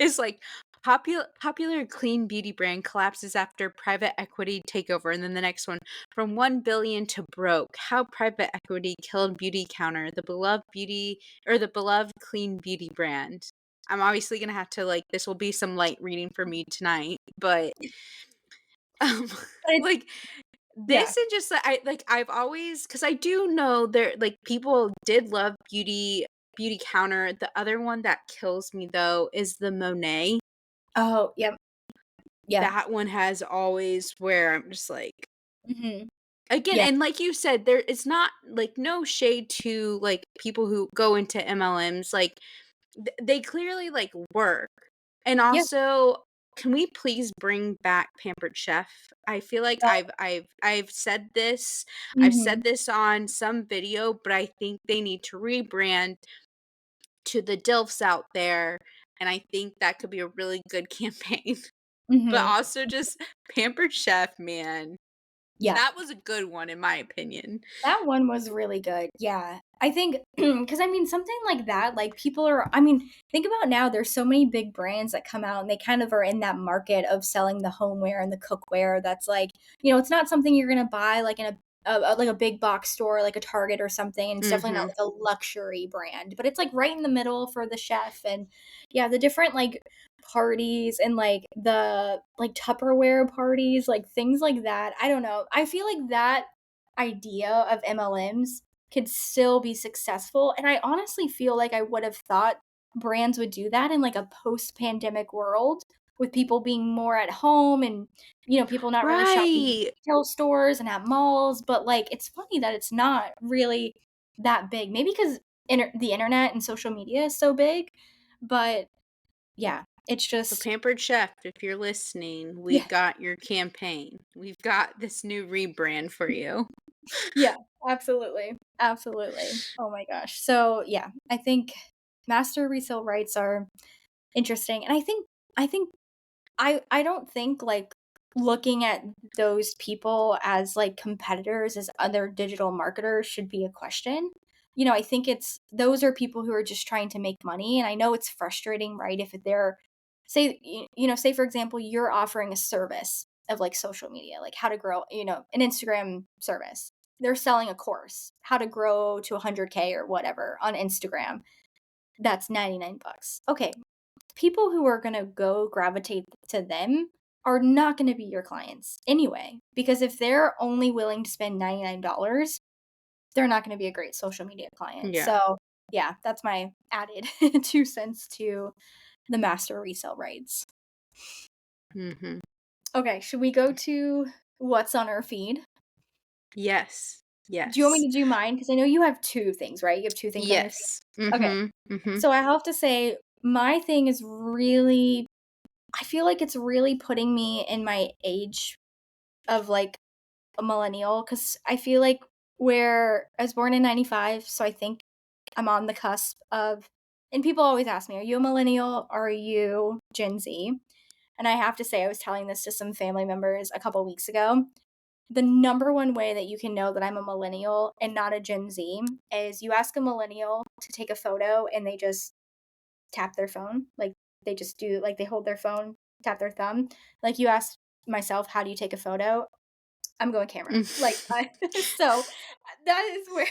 It's like, Popular clean beauty brand collapses after private equity takeover," and then the next one, "From 1 billion to broke, how private equity killed Beauty Counter, the beloved clean beauty brand." I'm obviously gonna have to, like this will be some light reading for me tonight, but, um, But it's like, yeah. this and just that I've always because I do know there like, people did love Beauty Counter. The other one that kills me, though, is the Monet. Oh, yep. Yeah. That one has always where I'm just like Mhm. again, Yeah. and like you said, there it's not, like, no shade to, like, people who go into MLMs, like, they clearly, like, work. And Yeah. also, can we please bring back Pampered Chef? I feel like Oh, I've mhm. said this on some video, but I think they need to rebrand to the DILFs out there, and I think that could be a really good campaign. But Mhm. also just Pampered Chef, man, Yeah. that was a good one in my opinion. That one was really good, yeah. I think because I mean, something like that, like, people are I mean, think about now, there's so many big brands that come out, and they kind of are in that market of selling the homeware and the cookware that's, like, it's not something you're gonna buy, like, in like, a big box store, like a Target or something, and it's definitely not, Mhm. like, a luxury brand, but it's, like, right in the middle for the chef, and, yeah, the different, like, parties and, like, the, like, Tupperware parties, like, things like that, I don't know. I feel like that idea of MLMs could still be successful, and I honestly feel like I would have thought brands would do that in, like, a post-pandemic world with people being more at home and, people not really shopping in Right. retail stores and at malls, but, like, it's funny that it's not really that big. Maybe because the internet and social media is so big, but yeah, it's So, just Pampered Chef, if you're listening, we've yeah, got your campaign. We've got this new rebrand for you. yeah, absolutely, absolutely. Oh my gosh. So yeah, I think master resale rights are interesting, and I think I don't think, like, looking at those people as, like, competitors, as other digital marketers should be a question. I think it's those are people who are just trying to make money, and I know it's frustrating, right, if they're say, for example, you're offering a service of, like, social media, like how to grow, an Instagram service. They're selling a course, how to grow to 100K or whatever on Instagram. That's 99 bucks. Okay, people who are gonna go gravitate to them are not gonna be your clients anyway, because if they're only willing to spend $99, they're not gonna be a great social media client. Yeah. So, yeah, that's my added 2 cents to the master resale rights. Mhm. Okay, should we go to what's on our feed? Yes. Do you want Yes. me to do mine? Because I know you have 2 things, right? You have 2 things on your feed? Yes. Okay. Mhm. Mhm. So I have to say my thing is really I feel like it's really putting me in my age of, like, a millennial, because I feel like where I was born in '95, so I think I'm on the cusp of and people always ask me, "Are you a millennial? Or are you Gen Z?" And I have to say, I was telling this to some family members a couple weeks ago. The number one way that you can know that I'm a millennial and not a Gen Z is you ask a millennial to take a photo and they just tap their phone. Like, they just do like, they hold their phone, tap their thumb. Like, you ask myself, "How do you take a photo?" I'm going camera. Like, I so, that is where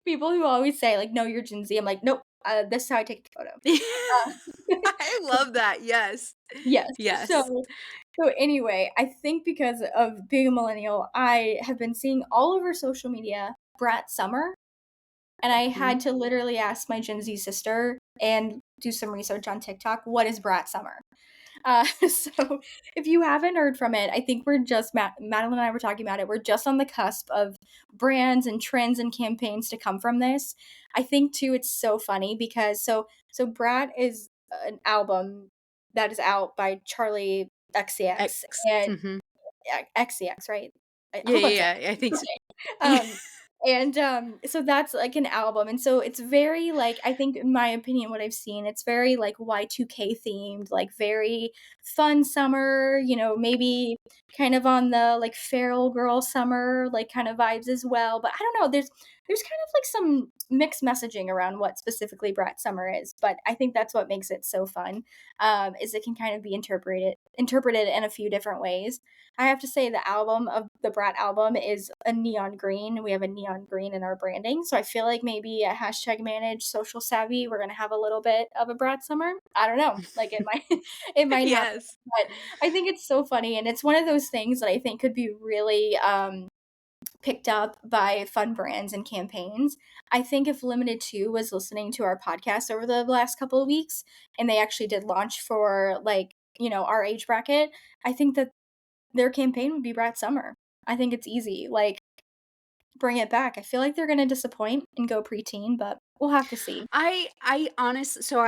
people who always say, like, "No, you're Gen Z." I'm like, "Nope, this is how I take a photo." I love that. Yes. Yes. Yes. So anyway, I think because of being a millennial, I have been seeing all over social media Brat Summer, and I had Mhm. to literally ask my Gen Z sister and do some research on TikTok, what is Brat Summer? So if you haven't heard from it, I think we're just Madeline and I were talking about it. We're just on the cusp of brands and trends and campaigns to come from this. I think too it's so funny because so Brat is an album that is out by Charlie XCX X. and Mhm. XCX, right? I Yeah, hope I'm saying yeah, yeah, I think so. um, so that's like an album, and so it's very like I think in my opinion, what I've seen, it's very like Y2K themed, like very fun summer, maybe kind of on the like feral girl summer, like kind of vibes as well. But I don't know, there's kind of like some mixed messaging around what specifically Brat Summer is, but I think that's what makes it so fun. Is it can kind of be interpreted in a few different ways. I have to say the album of the Brat album is a neon green. We have a neon green in our branding. So I feel like maybe a hashtag manage social savvy, we're gonna have a little bit of a Brat summer. I don't know. Like it might it might happen. Yes. But I think it's so funny and it's one of those things that I think could be really picked up by fun brands and campaigns. I think if Limited 2 was listening to our podcast over the last couple of weeks and they actually did launch for like, our age bracket, I think that their campaign would be Brat Summer. I think it's easy, like, bring it back. I feel like they're gonna disappoint and go preteen, but we'll have to see. I honest so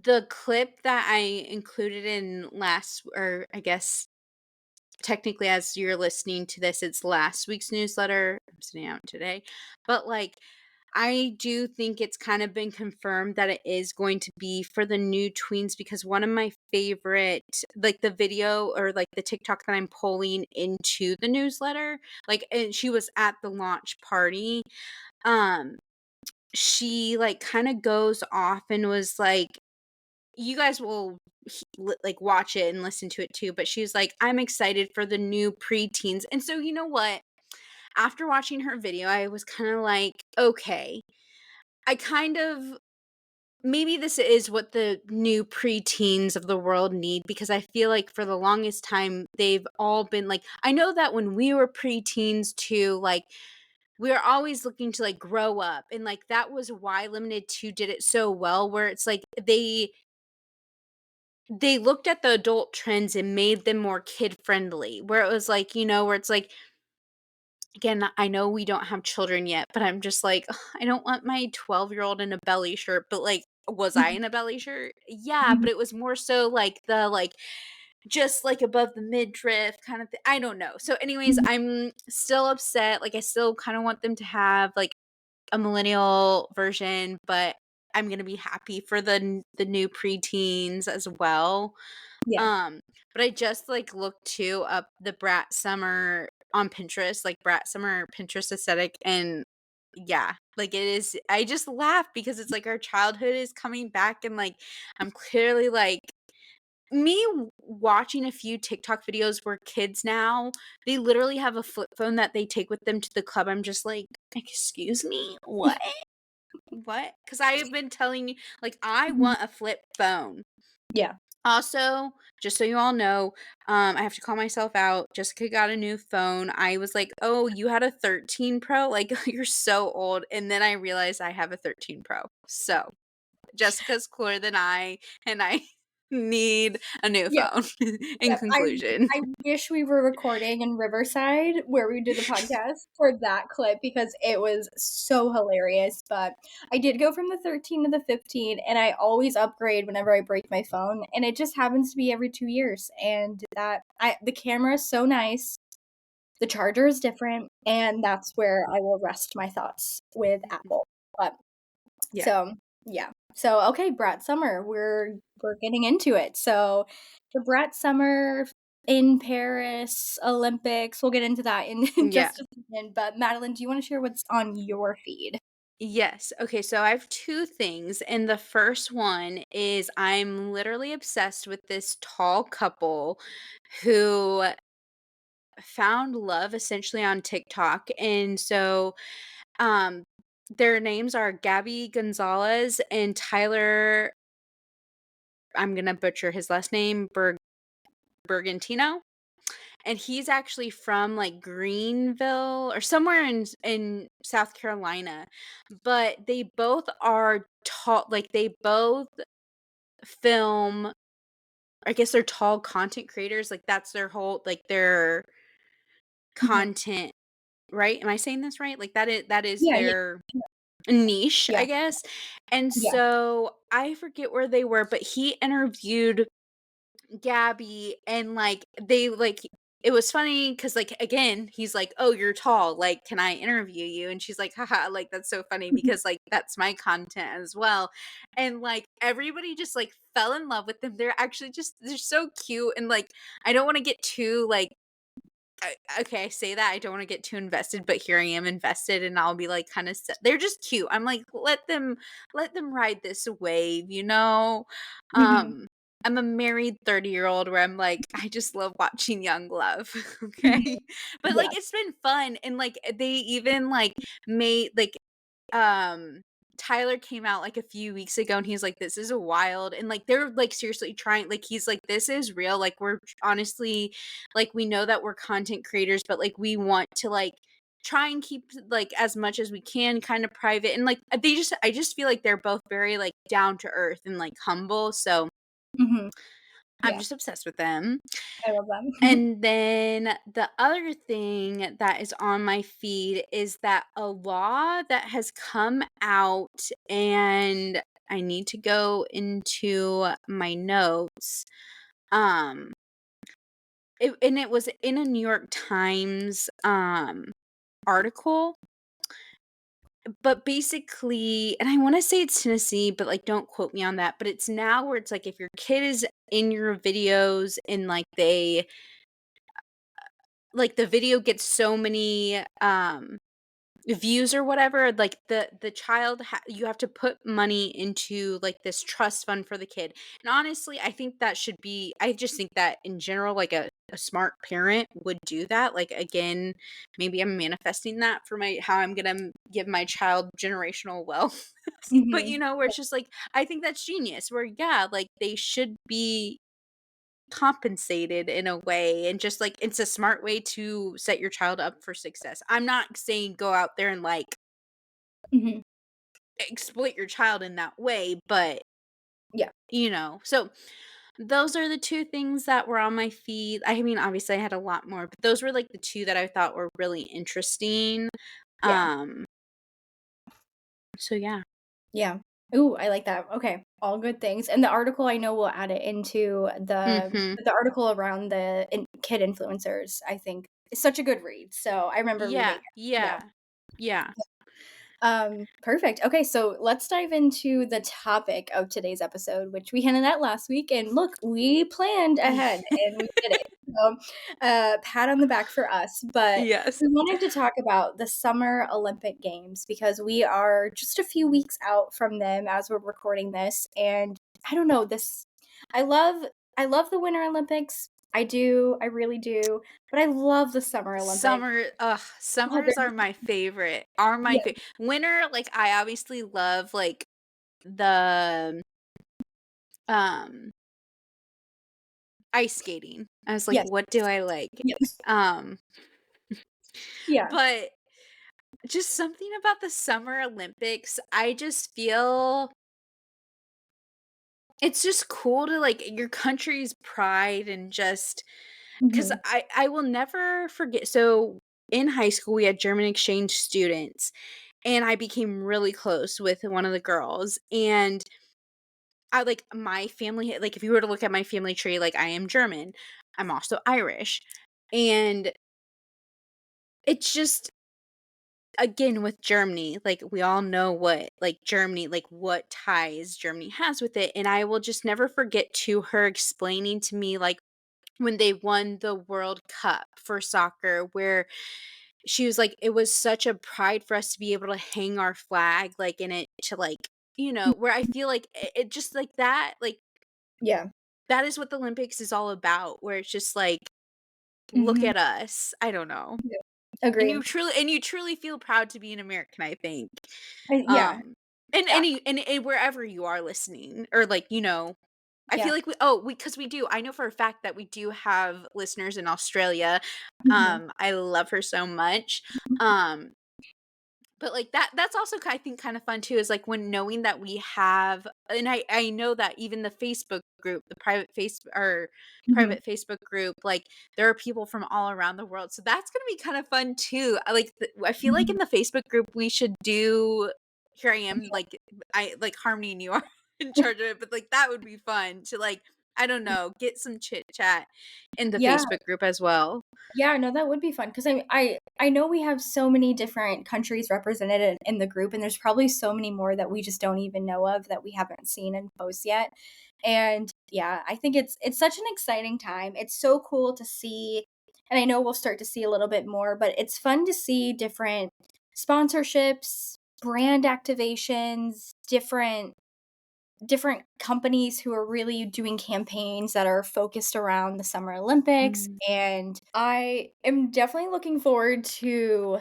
the clip that I included in last or I guess technically as you're listening to this, it's last week's newsletter. I'm sending out today. But like I do think it's kind of been confirmed that it is going to be for the new tweens because one of my favorite like the video or like the TikTok that I'm pulling into the newsletter, like and she was at the launch party. Um she like kind of goes off and was like you guys will like watch it and listen to it too, but she's like I'm excited for the new preteens. And so you know what? After watching her video, I was kind of like, okay, I kind of maybe this is what the new preteens of the world need because I feel like for the longest time they've all been like I know that when we were preteens too, like we were always looking to like grow up and like that was why Limited 2 did it so well where it's like they looked at the adult trends and made them more kid friendly where it was like, where it's like again, I know we don't have children yet, but I'm just like, "Ugh, I don't want my 12-year-old in a belly shirt," but, like, was I Mhm, in a belly shirt? Yeah, mhm. but it was more so, like, the, like, just, like, above the midriff kind of I don't know. So, anyways, Mhm. I'm still upset, like, I still kinda want them to have, like, a millennial version, but I'm gonna be happy for the new preteens as well. Yeah. Um, but I just, like, looked too up the brat summer on Pinterest, like, brat summer Pinterest aesthetic, and yeah, like, it is I just laugh because it's like our childhood is coming back and, like, I'm clearly, like watching a few TikTok videos where kids now, they literally have a flip phone that they take with them to the club. I'm just like, "Excuse me? What? What?" Because I have been telling you, like, I Mhm. want a flip phone. Yeah. Also, just so you all know, I have to call myself out. Jessica got a new phone. I was like, "Oh, you had a 13 Pro? Like, you're so old." And then I realized I have a 13 Pro. So, Jessica's cooler than I, and I need a new Yeah. phone in Yep, conclusion. I wish we were recording in Riverside where we do the podcast for that clip because it was so hilarious, but I did go from the 13 to the 15, and I always upgrade whenever I break my phone, and it just happens to be every 2 years, and the camera is so nice, the charger is different, and that's where I will rest my thoughts with Mhm. Apple, but Yeah. so, yeah. So, okay, Brat Summer, we're getting into it. So, the Brat Summer in Paris Olympics, we'll get into that in in Yeah. just a second, but Madeline, do you wanna share what's on your feed? Yes. Okay, so I have 2 things, and the first one is I'm literally obsessed with this tall couple who found love essentially on TikTok, and so, um, their names are Gabby Gonzalez and Tyler, I'm gonna butcher his last name, Bergantino, and he's actually from, like, Greenville or somewhere in South Carolina, but they both are tall, like, they both film, I guess they're tall content creators, like, that's their whole like, their Mhm. content, right? Am I saying this right? Like, that is Yeah, yeah, their niche, yeah, I guess, and yeah. so I forget where they were, but he interviewed Gabby, and, like, they, like it was funny because, like, again, he's like, "Oh, you're tall, like, can I interview you?" And she's like, "Haha," like, that's so funny Mhm, because, like, that's my content as well, and, like, everybody just, like, fell in love with them. They're actually just they're so cute, and, like, I don't wanna get too, like okay, I say that, I don't wanna get too invested, but here I am invested, and I'll be, like, kinda they're just cute. I'm like, "Let them ride this wave," you know? mhm, Um, I'm a married 30-year-old where I'm like, I just love watching young love, mhm. okay? But, like, Yeah. it's been fun, and, like, they even, like, made, like, um, Tyler came out, like, a few weeks ago, and he's like, "This is wild," and, like, they're, like, seriously trying like, he's like, "This is real, like, we're honestly like, we know that we're content creators, but, like, we want to, like, try and keep, like, as much as we can kinda private," and, like, I just feel like they're both very, like, down to earth and, like, humble, so Mhm. I'm Yeah, just obsessed with them. I love that. And then the other thing that is on my feed is that a law that has come out, and I need to go into my notes. Um, it was in a New York Times article, but basically, and I want to say it's Tennessee, but like don't quote me on that. But it's now where it's like if your kid is in your videos and like the video gets so many views or whatever, like the child you have to put money into like this trust fund for the kid. And honestly, I think that should be I just think that in general like a smart parent would do that. Like again, maybe I'm manifesting that for my how I'm going to give my child generational wealth. But Mhm. you know, where it's just like I think that's genius where yeah, like they should be compensated in a way and just like it's a smart way to set your child up for success. I'm not saying go out there and like Mhm. exploit your child in that way, but Yeah. you know. So those are the 2 things that were on my feed. I mean, obviously, I had a lot more, but those were, like, the 2 that I thought were really interesting. Yeah. Um, so yeah. Yeah. Ooh, I like that. Okay, all good things. And the article, I know we'll add it into Mhm. the article around the kid influencers, I think is such a good read. So I remember reading Yeah, it. Yeah. yeah, yeah. Perfect. Okay, so let's dive into the topic of today's episode, which we hinted at last week. And look, we planned ahead and we did it. So, pat on the back for us. But Yes. we wanted to talk about the Summer Olympic Games because we are just a few weeks out from them as we're recording this. And I don't know, I love I love the Winter Olympics. I do, I really do. But I love the Summer Olympics. Oh, Summers are they're my favorite, are my yeah, fa winter, like, I obviously love, like, the, um, ice skating. I was like, yes, "What do I like?" yes, Um, yeah. but just something about the Summer Olympics, I just feel it's just cool to, like, your country's pride and just 'cause Mhm. I will never forget so, in high school, we had German exchange students, and I became really close with one of the girls, and I like, my family like, if you were to look at my family tree, like, I am German, I'm also Irish, and it's just again, with Germany, like, we all know what, like, Germany like, what ties Germany has with it, and I will just never forget to her explaining to me, like, when they won the World Cup for soccer, where she was like, "It was such a pride for us to be able to hang our flag, like, in it to, like" where I feel like it just like that, like, Yeah. that is what the Olympics is all about, where it's just like, "Look Mhm. at us." I don't know. Yeah. And Agreed. you truly feel proud to be an American, I think. Yeah. And Yeah. and wherever you are listening or, like, I feel Yeah. like because we do. I know for a fact that we do have listeners in Australia. Mhm. I love her so much. Mhm. Um, but, like, that's also I think kinda fun too is, like, when knowing that we have and I know that even the Facebook group, the Mhm. private Facebook group, like, there are people from all around the world, so that's gonna be kinda fun too. I feel like Mhm. in the Facebook group, we should do here I am, like, Harmony and you are in charge of it, but, like, that would be fun to, like, I don't know, get some chit chat in the Yeah. Facebook group as well. Yeah, no, that would be fun because I know we have so many different countries represented in the group, and there's probably so many more that we just don't even know of that we haven't seen in posts yet. And yeah, I think it's such an exciting time. It's so cool to see, and I know we'll start to see a little bit more, but it's fun to see different sponsorships, brand activations, different companies who are really doing campaigns that are focused around the Summer Olympics, Mm. and I am definitely looking forward to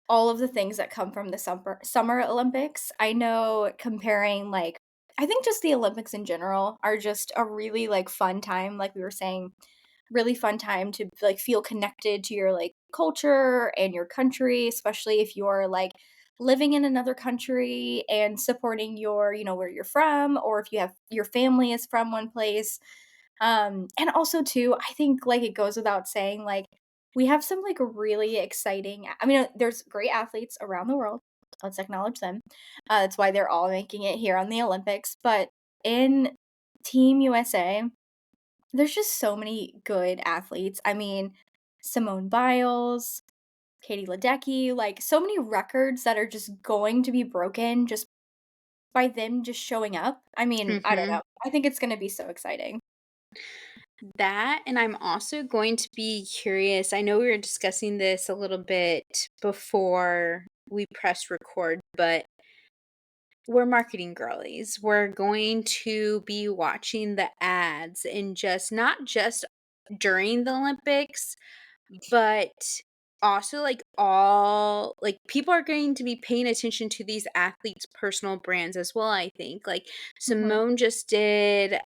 all of the things that come from the Summer Olympics. I know comparing, like I think just the Olympics in general are just a really, like, fun time, like we were saying, really fun time to, like, feel connected to your, like, culture and your country, especially if you're, like, living in another country and supporting where you're from, or if you have your family is from one place. And also too, I think, like, it goes without saying, like, we have some, like, really exciting I mean, there's great athletes around the world. Let's acknowledge them. That's why they're all making it here on the Olympics, but in Team USA, there's just so many good athletes. I mean, Simone Biles, Katie Ledecky, like, so many records that are just going to be broken just by them just showing up. I mean, I don't Mhm. know. I think it's gonna be so exciting. That, and I'm also going to be curious. I know we were discussing this a little bit before we press record, but we're marketing girlies. We're going to be watching the ads and just not just during the Olympics, but also, like, all like, people are going to be paying attention to these athletes' personal brands as well, I think. Like, Mhm. Simone just did,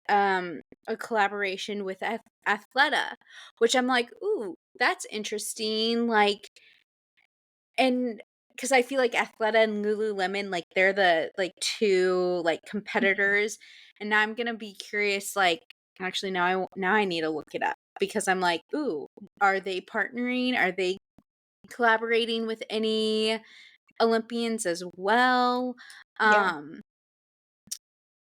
a collaboration with Athleta, which I'm like, "Ooh, that's interesting," like and because I feel like Athleta and Lululemon, like, they're the, like, 2, like, Mhm. competitors, and now I'm gonna be curious, like, Actually, now I need to look it up because I'm like, "Ooh, are they partnering? Are they collaborating with any Olympians as well?" Yeah. Um,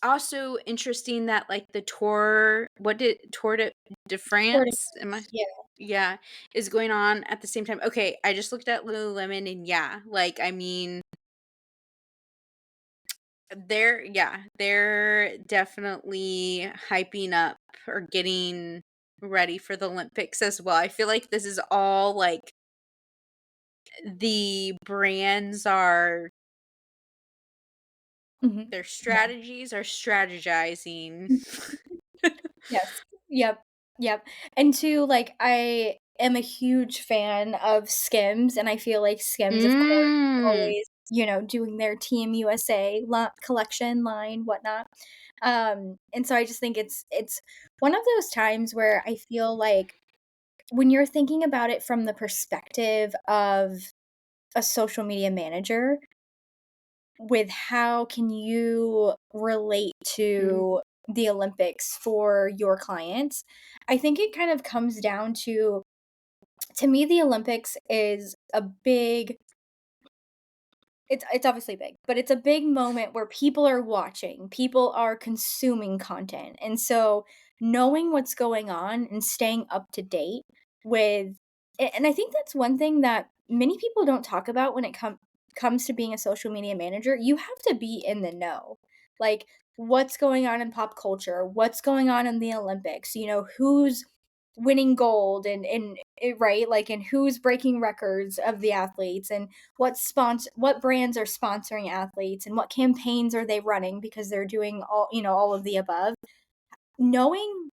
Also interesting that, like, the Tour what did Tour de Tour de France? Am I France, yeah. Yeah, is going on at the same time. Okay, I just looked at Lululemon and yeah, like, I mean, they're definitely hyping up or getting ready for the Olympics as well. I feel like this is all, like, the brands are Mhm. their Yeah. strategies are strategizing. Yes. Yep. Yep. And two, like, I am a huge fan of Skims, and I feel like Skims, of course, Mm. always, doing their Team USA collection line, whatnot. And so I just think it's one of those times where I feel like when you're thinking about it from the perspective of a social media manager, with how can you relate Mm, to the Olympics for your clients, I think it kind of comes down to me, the Olympics is a big it's obviously big, but it's a big moment where people are watching, people are consuming content, and so knowing what's going on and staying up to date with and I think that's one thing that many people don't talk about when it comes to being a social media manager. You have to be in the know. Like, what's going on in pop culture, what's going on in the Olympics, who's winning gold right, like, and who's breaking records of the athletes, and what brands are sponsoring athletes, and what campaigns are they running because they're doing all of the above. Knowing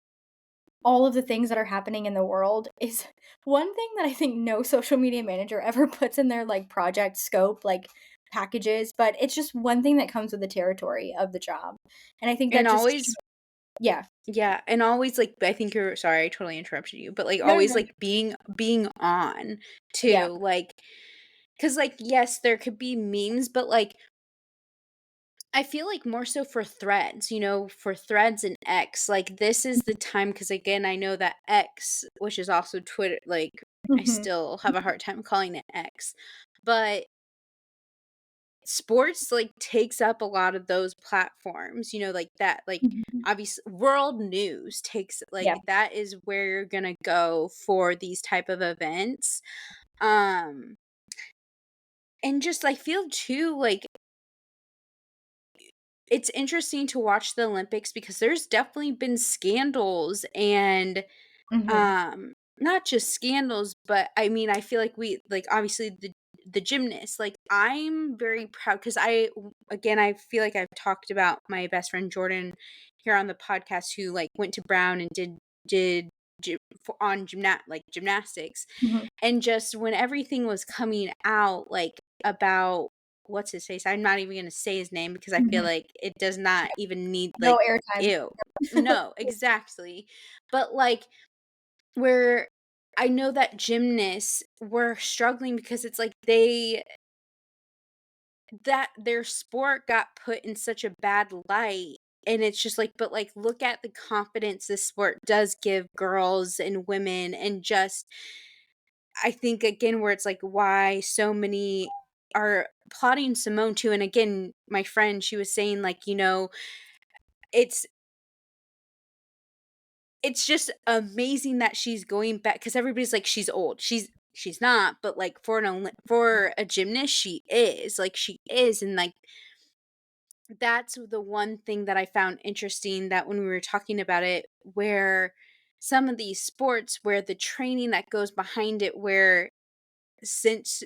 all of the things that are happening in the world is one thing that I think no social media manager ever puts in their, like, project scope, like, packages, but it's just one thing that comes with the territory of the job, and I think that and just always yeah. yeah, and always, like I think you're sorry, I totally interrupted you, but, like, No, always, no, no. like, being on Yeah. too, like, cause like, yes, there could be memes, but, like, I feel like more so for Threads, for Threads and X, like, this is the time. Cause again, I know that X, which is also Twitter, like, I Mhm. still have a hard time calling it X, but sports, like, takes up a lot of those platforms, like that, like, Mhm. obviously world news takes Yeah. like, that is where you're gonna go for these type of events, um, and just I feel too, like, it's interesting to watch the Olympics because there's definitely been scandals and Mhm. not just scandals, but I mean, I feel like we like obviously the gymnasts. Like I'm very proud because again I feel like I've talked about my best friend Jordan here on the podcast who like went to Brown and did on gymnastics Mhm. and just when everything was coming out like about what's his face, I'm not even gonna say his name because I feel Mhm. like it does not even need No like airtime. ew. No, exactly. But like where I know that gymnasts were struggling because it's like that their sport got put in such a bad light, and it's just like but, like, look at the confidence this sport does give girls and women, and just I think, again, where it's like why so many are applauding Simone too, and again, my friend, she was saying, like, it's It's just amazing that she's going back because everybody's like, "She's old." She's not, but, like, for a gymnast, she is, like, she is, and, like, that's the one thing that I found interesting that when we were talking about it, where some of these sports where the training that goes behind it, where since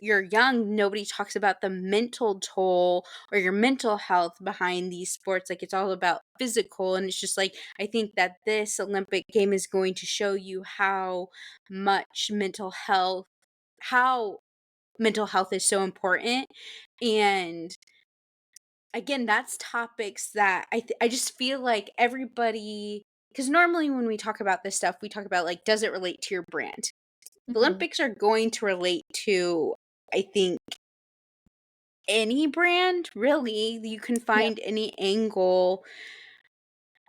you're young, nobody talks about the mental toll or your mental health behind these sports. Like it's all about physical. And it's just like, I think that this Olympic game is going to show you how mental health is so important. And again, that's topics that I just feel like everybody, because normally when we talk about this stuff, we talk about like, does it relate to your brand? The Mhm. Olympics are going to relate to, I think, any brand, really. You can Yeah. find any angle,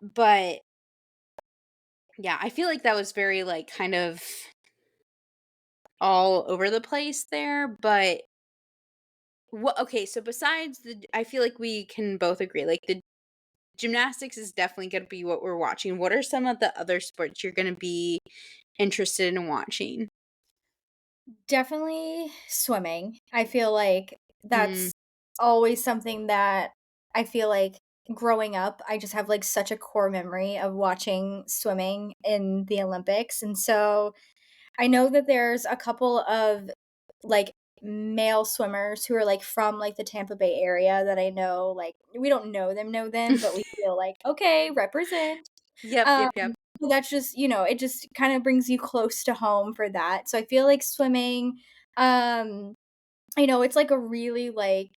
but Yeah, I feel like that was very, like, kind of all over the place there, but what okay, so besides I feel like we can both agree, like, the gymnastics is definitely gonna be what we're watching. What are some of the other sports you're gonna be interested in watching? Definitely swimming. I feel like Mm, that's always something that I feel like growing up, I just have, like, such a core memory of watching swimming in the Olympics, and so I know that there's a couple of, like, male swimmers who are, like, from, like, the Tampa Bay area that I know, like, we don't know them, but we feel like, "Okay, represent." Yep, Um, yep, yep. so that's just, it just kinda brings you close to home for that, so I feel like swimming, um, I know it's, like, a really, like,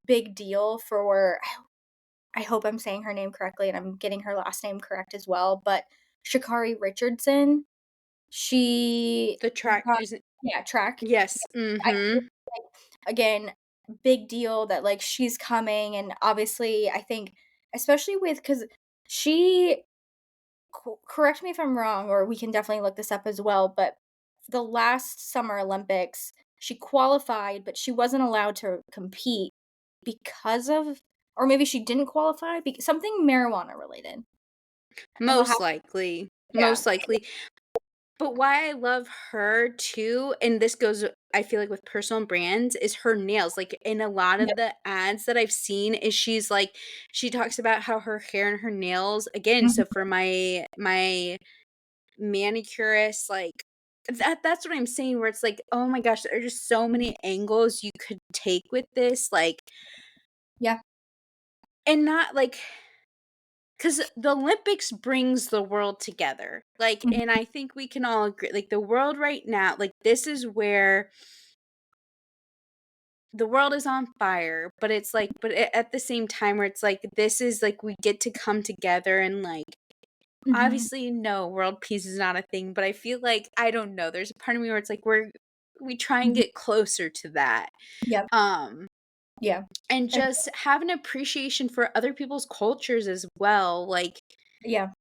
big deal for I hope I'm saying her name correctly and I'm getting her last name correct as well, but Sha'Carri Richardson, she The track got isn't yeah, track. yes, I feel mhm. like, again, big deal that, like, she's coming, and obviously, I think especially with because she correct me if I'm wrong, or we can definitely look this up as well, but the last Summer Olympics, she qualified, but she wasn't allowed to compete because of or maybe she didn't qualify something marijuana related, and I'll have Most likely, yeah. most likely. But why I love her too, and this goes I feel like with personal brands, is her nails. Like in a lot of Yep. the ads that I've seen is she's like she talks about how her hair and her nails again, Mhm, so for my manicurist, like that's what I'm saying where it's like, "Oh my gosh, there are just so mhm. many angles you could take with this," like Yeah. and not like 'cause the Olympics brings the world together, like, and Mhm, I think we can all agree, like, the world right now, like, this is where the world is on fire, but it's like but at the same time where it's like, this is like, we get to come together and, like mhm. obviously, no, world peace is not a thing, but I feel like I don't know, there's a part of me where it's like, we try and Mhm. get closer to that, Yep. um, Yeah. and I just have an appreciation for other people's cultures as well, like yeah.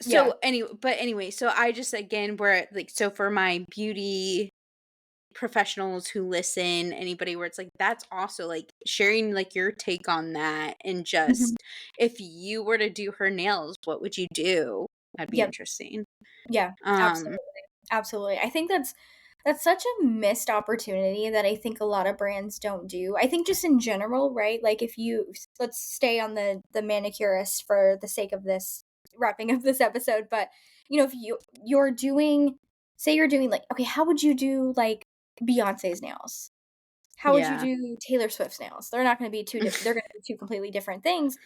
Yeah. so anyway, so I just again where like so for my beauty professionals who listen, anybody where it's like that's also like sharing like your take on that and Mhm. just if you were to do her nails, what would you do? That'd be Yep. interesting. Yeah. Um Absolutely. Absolutely. I think that's such a missed opportunity that I think a lot of brands don't do. I think just in general, right? Like if you let's stay on the manicurist for the sake of this wrapping up this episode, but if you're doing say you're doing like okay, how would you do like Beyonce's nails? How would you yeah. do Taylor Swift's nails? They're not gonna be they're gonna be 2 completely different things,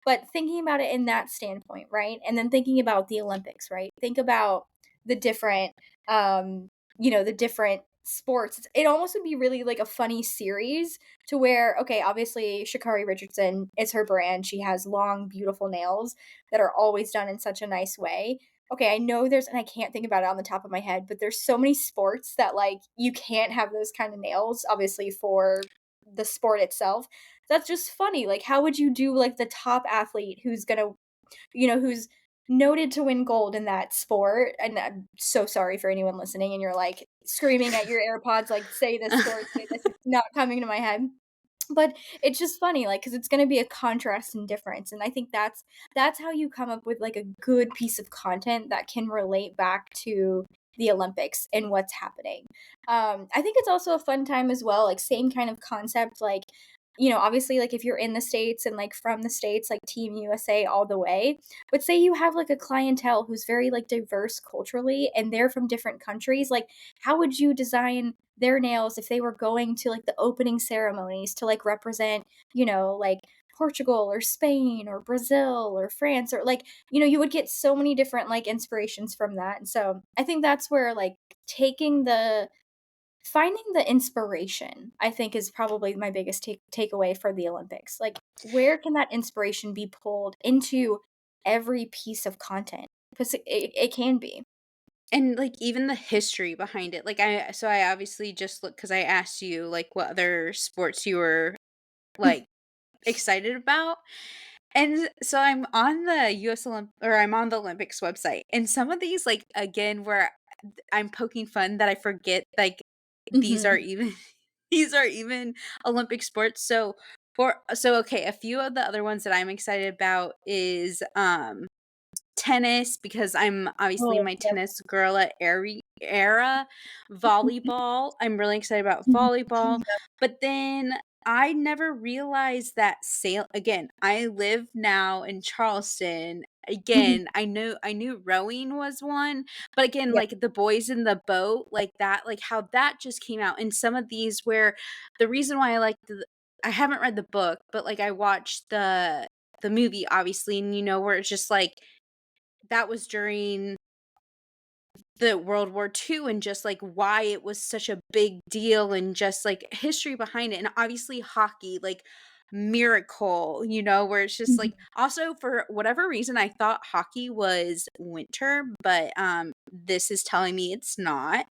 but thinking about it in that standpoint, right? And then thinking about the Olympics, right? Think about the different, the different sports. It almost would be really like a funny series to where, okay, obviously Sha'Carri Richardson is her brand. She has long, beautiful nails that are always done in such a nice way. Okay, I know there's and I can't think about it on the top of my head, but there's so many sports that, like, you can't have those kind of nails, obviously, for the sport itself. That's just funny, like, how would you do, like, the top athlete who's gonna who's noted to win gold in that sport, and I'm so sorry for anyone listening and you're, like, screaming at your AirPods, like, say this," it's not coming to my head. But it's just funny, like, because it's gonna be a contrast and difference, and I think that's how you come up with, like, a good piece of content that can relate back to the Olympics and what's happening. I think it's also a fun time as well, like, same kind of concept, like, obviously, like, if you're in the States and, like, from the States, like, Team USA all the way, but say you have, like, a clientele who's very, like, diverse culturally, and they're from different countries, like, how would you design their nails if they were going to like the opening ceremonies to like represent, like Portugal or Spain or Brazil or France or like, you would get so many different like inspirations from that. And so I think that's where like taking the finding the inspiration, I think is probably my biggest takeaway for the Olympics. Like where can that inspiration be pulled into every piece of content? Because it can be. And, like, even the history behind it, like, I obviously just look because I asked you, like, what other sports you were, like, excited about, And so I'm on the or I'm on the Olympics website, and some of these, like, again, where I'm poking fun that I forget, like, these are Mhm. even these are even Olympic sports. Okay, a few of the other ones that I'm excited about is, tennis, because I'm obviously Oh, my yep. tennis girl at era. Volleyball, I'm really excited about Mhm. volleyball, Yep. but then I never realized that sail again, I live now in Charleston. Mhm. Again, I knew rowing was one, but again, Yep. like the boys in the boat, like that, like how that just came out, and some of these where the reason why I haven't read the book, but like I watched the movie, obviously, and where it's just like that was during the World War II, and just like why it was such a big deal, and just like history behind it. And obviously hockey, like miracle, where it's just Mhm. like also for whatever reason I thought hockey was winter, but this is telling me it's not.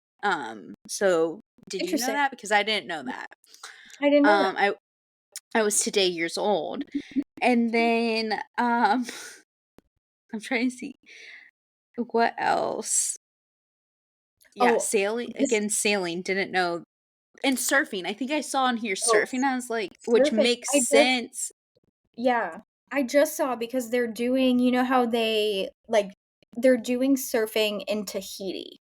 So did you know Interesting. that? Because I didn't know that. I didn't know that. I was today years old. And then I'm trying to see what else. Yeah, Oh, sailing this again, sailing, didn't know. And surfing, I think I saw on here oh, surfing, I was like, which surfing. makes I just sense. Yeah. I just saw because they're doing you know how they're doing surfing in Tahiti.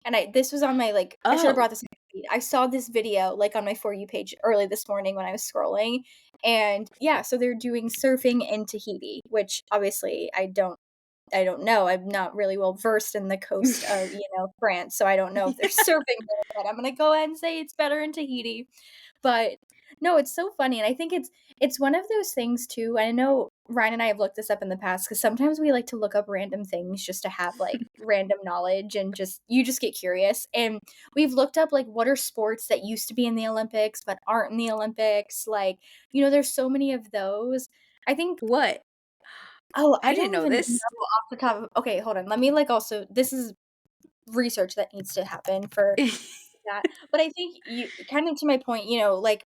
And I this was on my, like I should have Oh, brought this on my feed. I saw this video, like, on my For You page early this morning when I was scrolling, and, yeah, so they're doing surfing in Tahiti, which, obviously, I don't know. I'm not really well versed in the coast of, France, so I don't know if yeah. there's surfing there, but I'm gonna go ahead and say it's better in Tahiti. But no, it's so funny, and I think it's one of those things too. I know Ryan and I have looked this up in the past because sometimes we like to look up random things just to have like random knowledge and just you just get curious. And we've looked up like what are sports that used to be in the Olympics but aren't in the Olympics. Like, there's so many of those. I think What? I I didn't don't know even know this. off the top of okay, hold on. Let me like also this is research that needs to happen for that. But I think you kind of to my point, like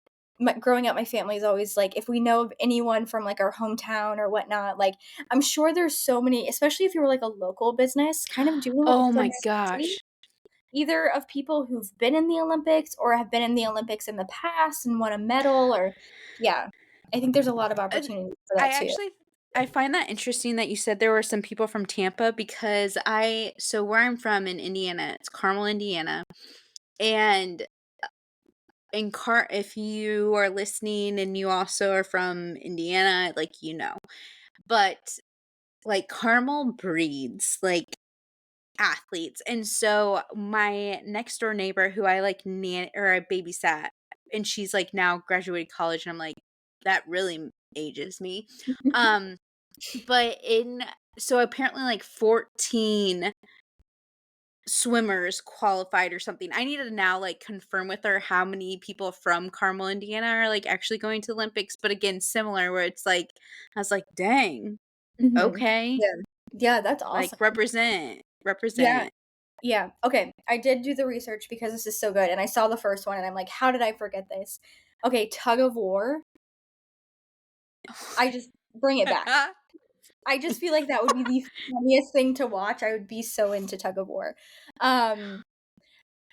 growing up, my family is always like, if we know of anyone from like our hometown or whatnot, like I'm sure there's so many, especially if you were like a local business, kind of doing like Oh for my necessity, gosh. either of people who've been in the Olympics or have been in the Olympics in the past and won a medal, or yeah, I think there's a lot of Uh, opportunity for I that too. actually I find that interesting that you said there were some people from Tampa, because where I'm from in Indiana, it's Carmel, Indiana. And if you are listening and you also are from Indiana, like But like Carmel breeds like athletes. And so my next door neighbor, who I like I babysat, and she's like now graduated college, and I'm like, that really ages me. Um, but in so apparently like 14 swimmers qualified or something. I need to now like confirm with her how many people from Carmel, Indiana are like actually going to the Olympics. But again, similar where it's like I was like, dang, Mhm. okay. Yeah. Yeah, that's Like awesome. represent, Yeah. represent. Yeah, okay, I did do the research because this is so good, and I saw the first one, and I'm like, "How did I forget this?" Okay, tug of war, I just bring it back. I just feel like that would be the funniest thing to watch, I would be so into tug of war. Um,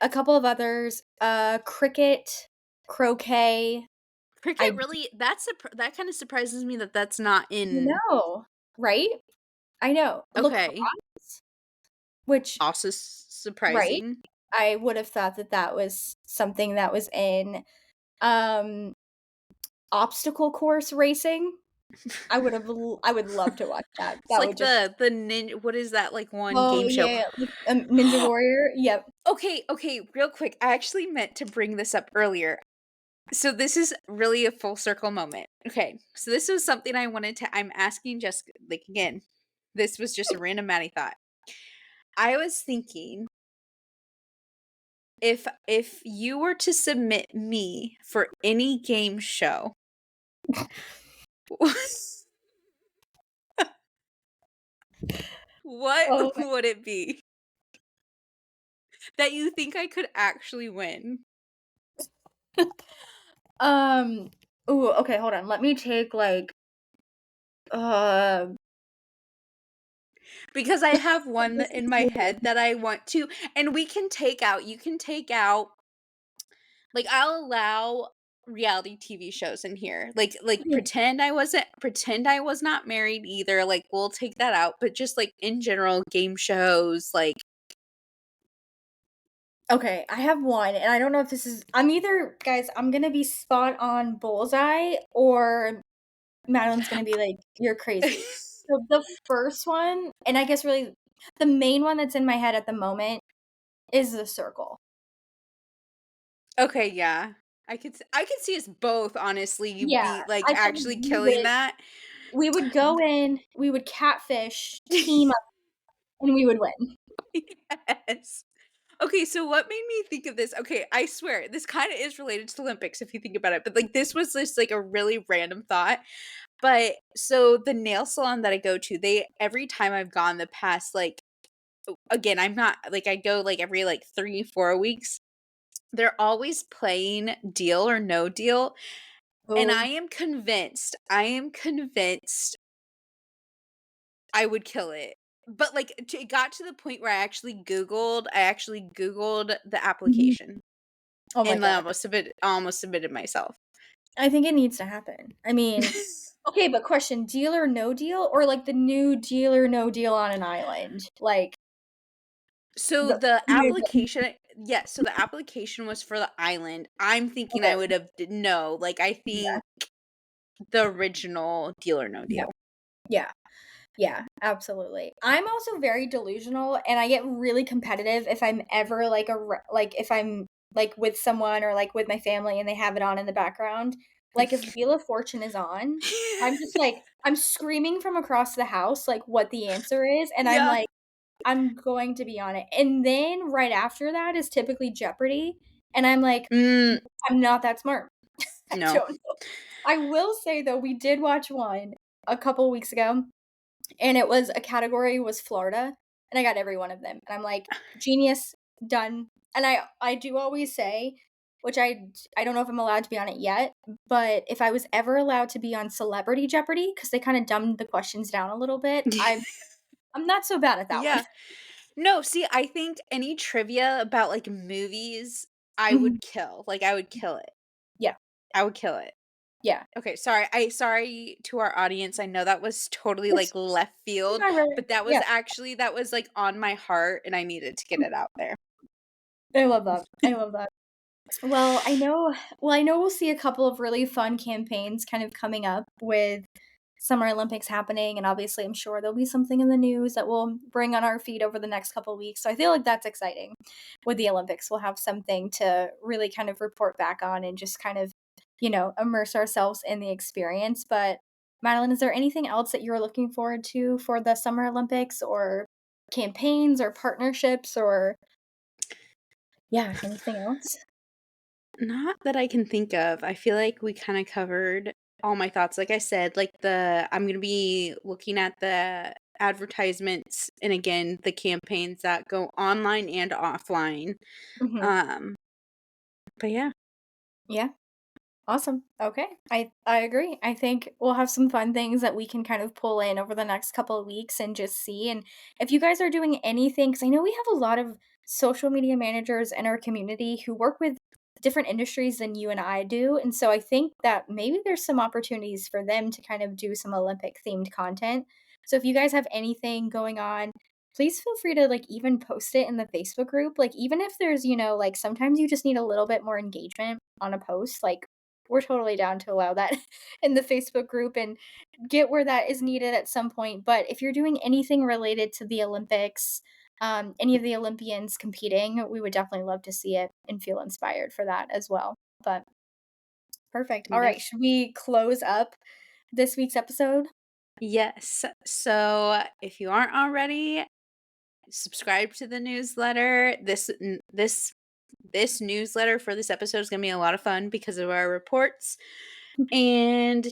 a couple of others, cricket, croquet, Cricket I really that kind of surprises me that that's not in. know, right? I know. Okay. Lacrosse, which Also right? surprising. I would have thought that that was something that was in, um, obstacle course racing. I would love to watch that. It's That like would just the what is that, like, one oh, game show? yeah, like, Ninja Warrior, yep. Okay, okay, real quick. I actually meant to bring this up earlier. So this is really a full circle moment. Okay. So this was something I'm asking Jessica, like, again, this was just a random Maddie thought. I was thinking, if you were to submit me for any game show, what Oh would it be that you think I could actually win? my ooh, okay, hold on, let me take, like Uh, Because I have one this is in my head weird. that I want to, and you can take out, like, I'll allow reality TV shows in here. Like, Mhm. pretend I was not married either, like, we'll take that out, but just, like, in general, game shows, like Okay, I have one, and I don't know if this is I'm either guys, I'm gonna be spot on bullseye or Madeline's gonna be like, "You're crazy." So the first one, and I guess really the main one that's in my head at the moment is The Circle. Okay, yeah. I could see us both honestly Yeah, be, like, I think actually killing that. we would go in, we would catfish, team up, and we would win. Yes. Okay, so what made me think of this? Okay, I swear this kind of is related to the Olympics if you think about it, but like this was just like a really random thought. But so the nail salon that I go to, they every time I've gone the past like again, I'm not like I go like every like 3, 4 weeks. They're always playing Deal or No Deal, and Oh, I am convinced I would kill it. But like it got to the point where I actually Googled the mhm. application. Oh my And I god. almost submitted myself. I think it needs to happen. I mean okay, but question, Deal or No Deal, or like the new Deal or No Deal on an island? Like, So the the new one. application yes, so the application was for the island. I'm thinking I Okay, would have d no, like, I yeah, think the original Deal or No yeah, Deal. yeah. Yeah, absolutely. I'm also very delusional, and I get really competitive if I'm ever, like, like, if I'm, like, with someone or, like, with my family and they have it on in the background. Like, if Wheel of Fortune is on, I'm just, like I'm screaming from across the house, like, what the answer is, and I'm Yeah. like, "I'm going to be on it." And then right after that is typically Jeopardy, and I'm like, Mm, "I'm not that smart." I no. don't know. I will say, though, we did watch one a couple weeks ago, and it was a category was Florida, and I got every one of them, and I'm like, "Genius, done." And I do always say, which I don't know if I'm allowed to be on it yet, but if I was ever allowed to be on Celebrity Jeopardy, because they kinda dumbed the questions down a little bit, I'm not so bad at that one. Yeah. No, see, I think any trivia about, like, movies, I Mhm. would kill. Like, I would kill it. Yeah, I would kill it. yeah. Okay, sorry to our audience. I know that was totally, like, It's left field, not really but that was yeah. actually that was, like, on my heart, and I needed to get it out there. I love that, I love that. I know we'll see a couple of really fun campaigns kind of coming up with Summer Olympics happening, and obviously, I'm sure there'll be something in the news that we'll bring on our feed over the next couple weeks, so I feel like that's exciting. With the Olympics, we'll have something to really kind of report back on and just kind of, immerse ourselves in the experience, but Madeline, is there anything else that you're looking forward to for the Summer Olympics or campaigns or partnerships or yeah, anything else? Not that I can think of. I feel like we kinda covered all my thoughts. Like I said, like, I'm gonna be looking at the advertisements and, again, the campaigns that go online and offline. Mhm. Um, but yeah. Yeah. Awesome. Okay. I agree. I think we'll have some fun things that we can kind of pull in over the next couple of weeks and just see. And if you guys are doing anything, because I know we have a lot of social media managers in our community who work with different industries than you and I do. And so I think that maybe there's some opportunities for them to kind of do some Olympic themed content. So if you guys have anything going on, please feel free to like even post it in the Facebook group. Like even if there's, like sometimes you just need a little bit more engagement on a post, like we're totally down to allow that in the Facebook group and get where that is needed at some point. But if you're doing anything related to the Olympics, any of the Olympians competing, we would definitely love to see it and feel inspired for that as well. But perfect. All Yep. right. Should we close up this week's episode? Yes. So, if you aren't already, subscribe to the newsletter. This newsletter for this episode is gonna be a lot of fun because of our reports, and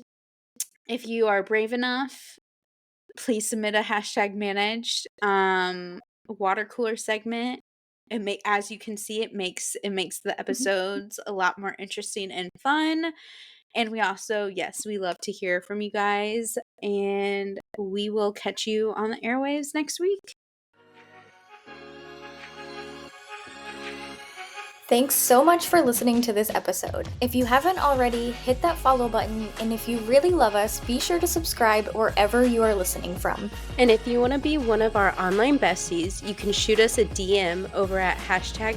if you are brave enough, please submit a hashtag managed water cooler segment. As you can see, it makes the Mhm. episodes a lot more interesting and fun. And we also, yes, we love to hear from you guys. And we will catch you on the airwaves next week. Thanks so much for listening to this episode. If you haven't already, hit that follow button, and if you really love us, be sure to subscribe wherever you are listening from. And if you want to be one of our online besties, you can shoot us a DM over at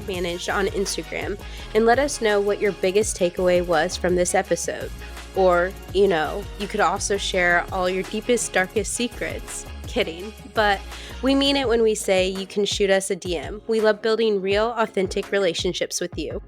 #managed on Instagram and let us know what your biggest takeaway was from this episode. Or, you could also share all your deepest, darkest secrets. Kidding, but we mean it when we say you can shoot us a DM. We love building real, authentic relationships with you.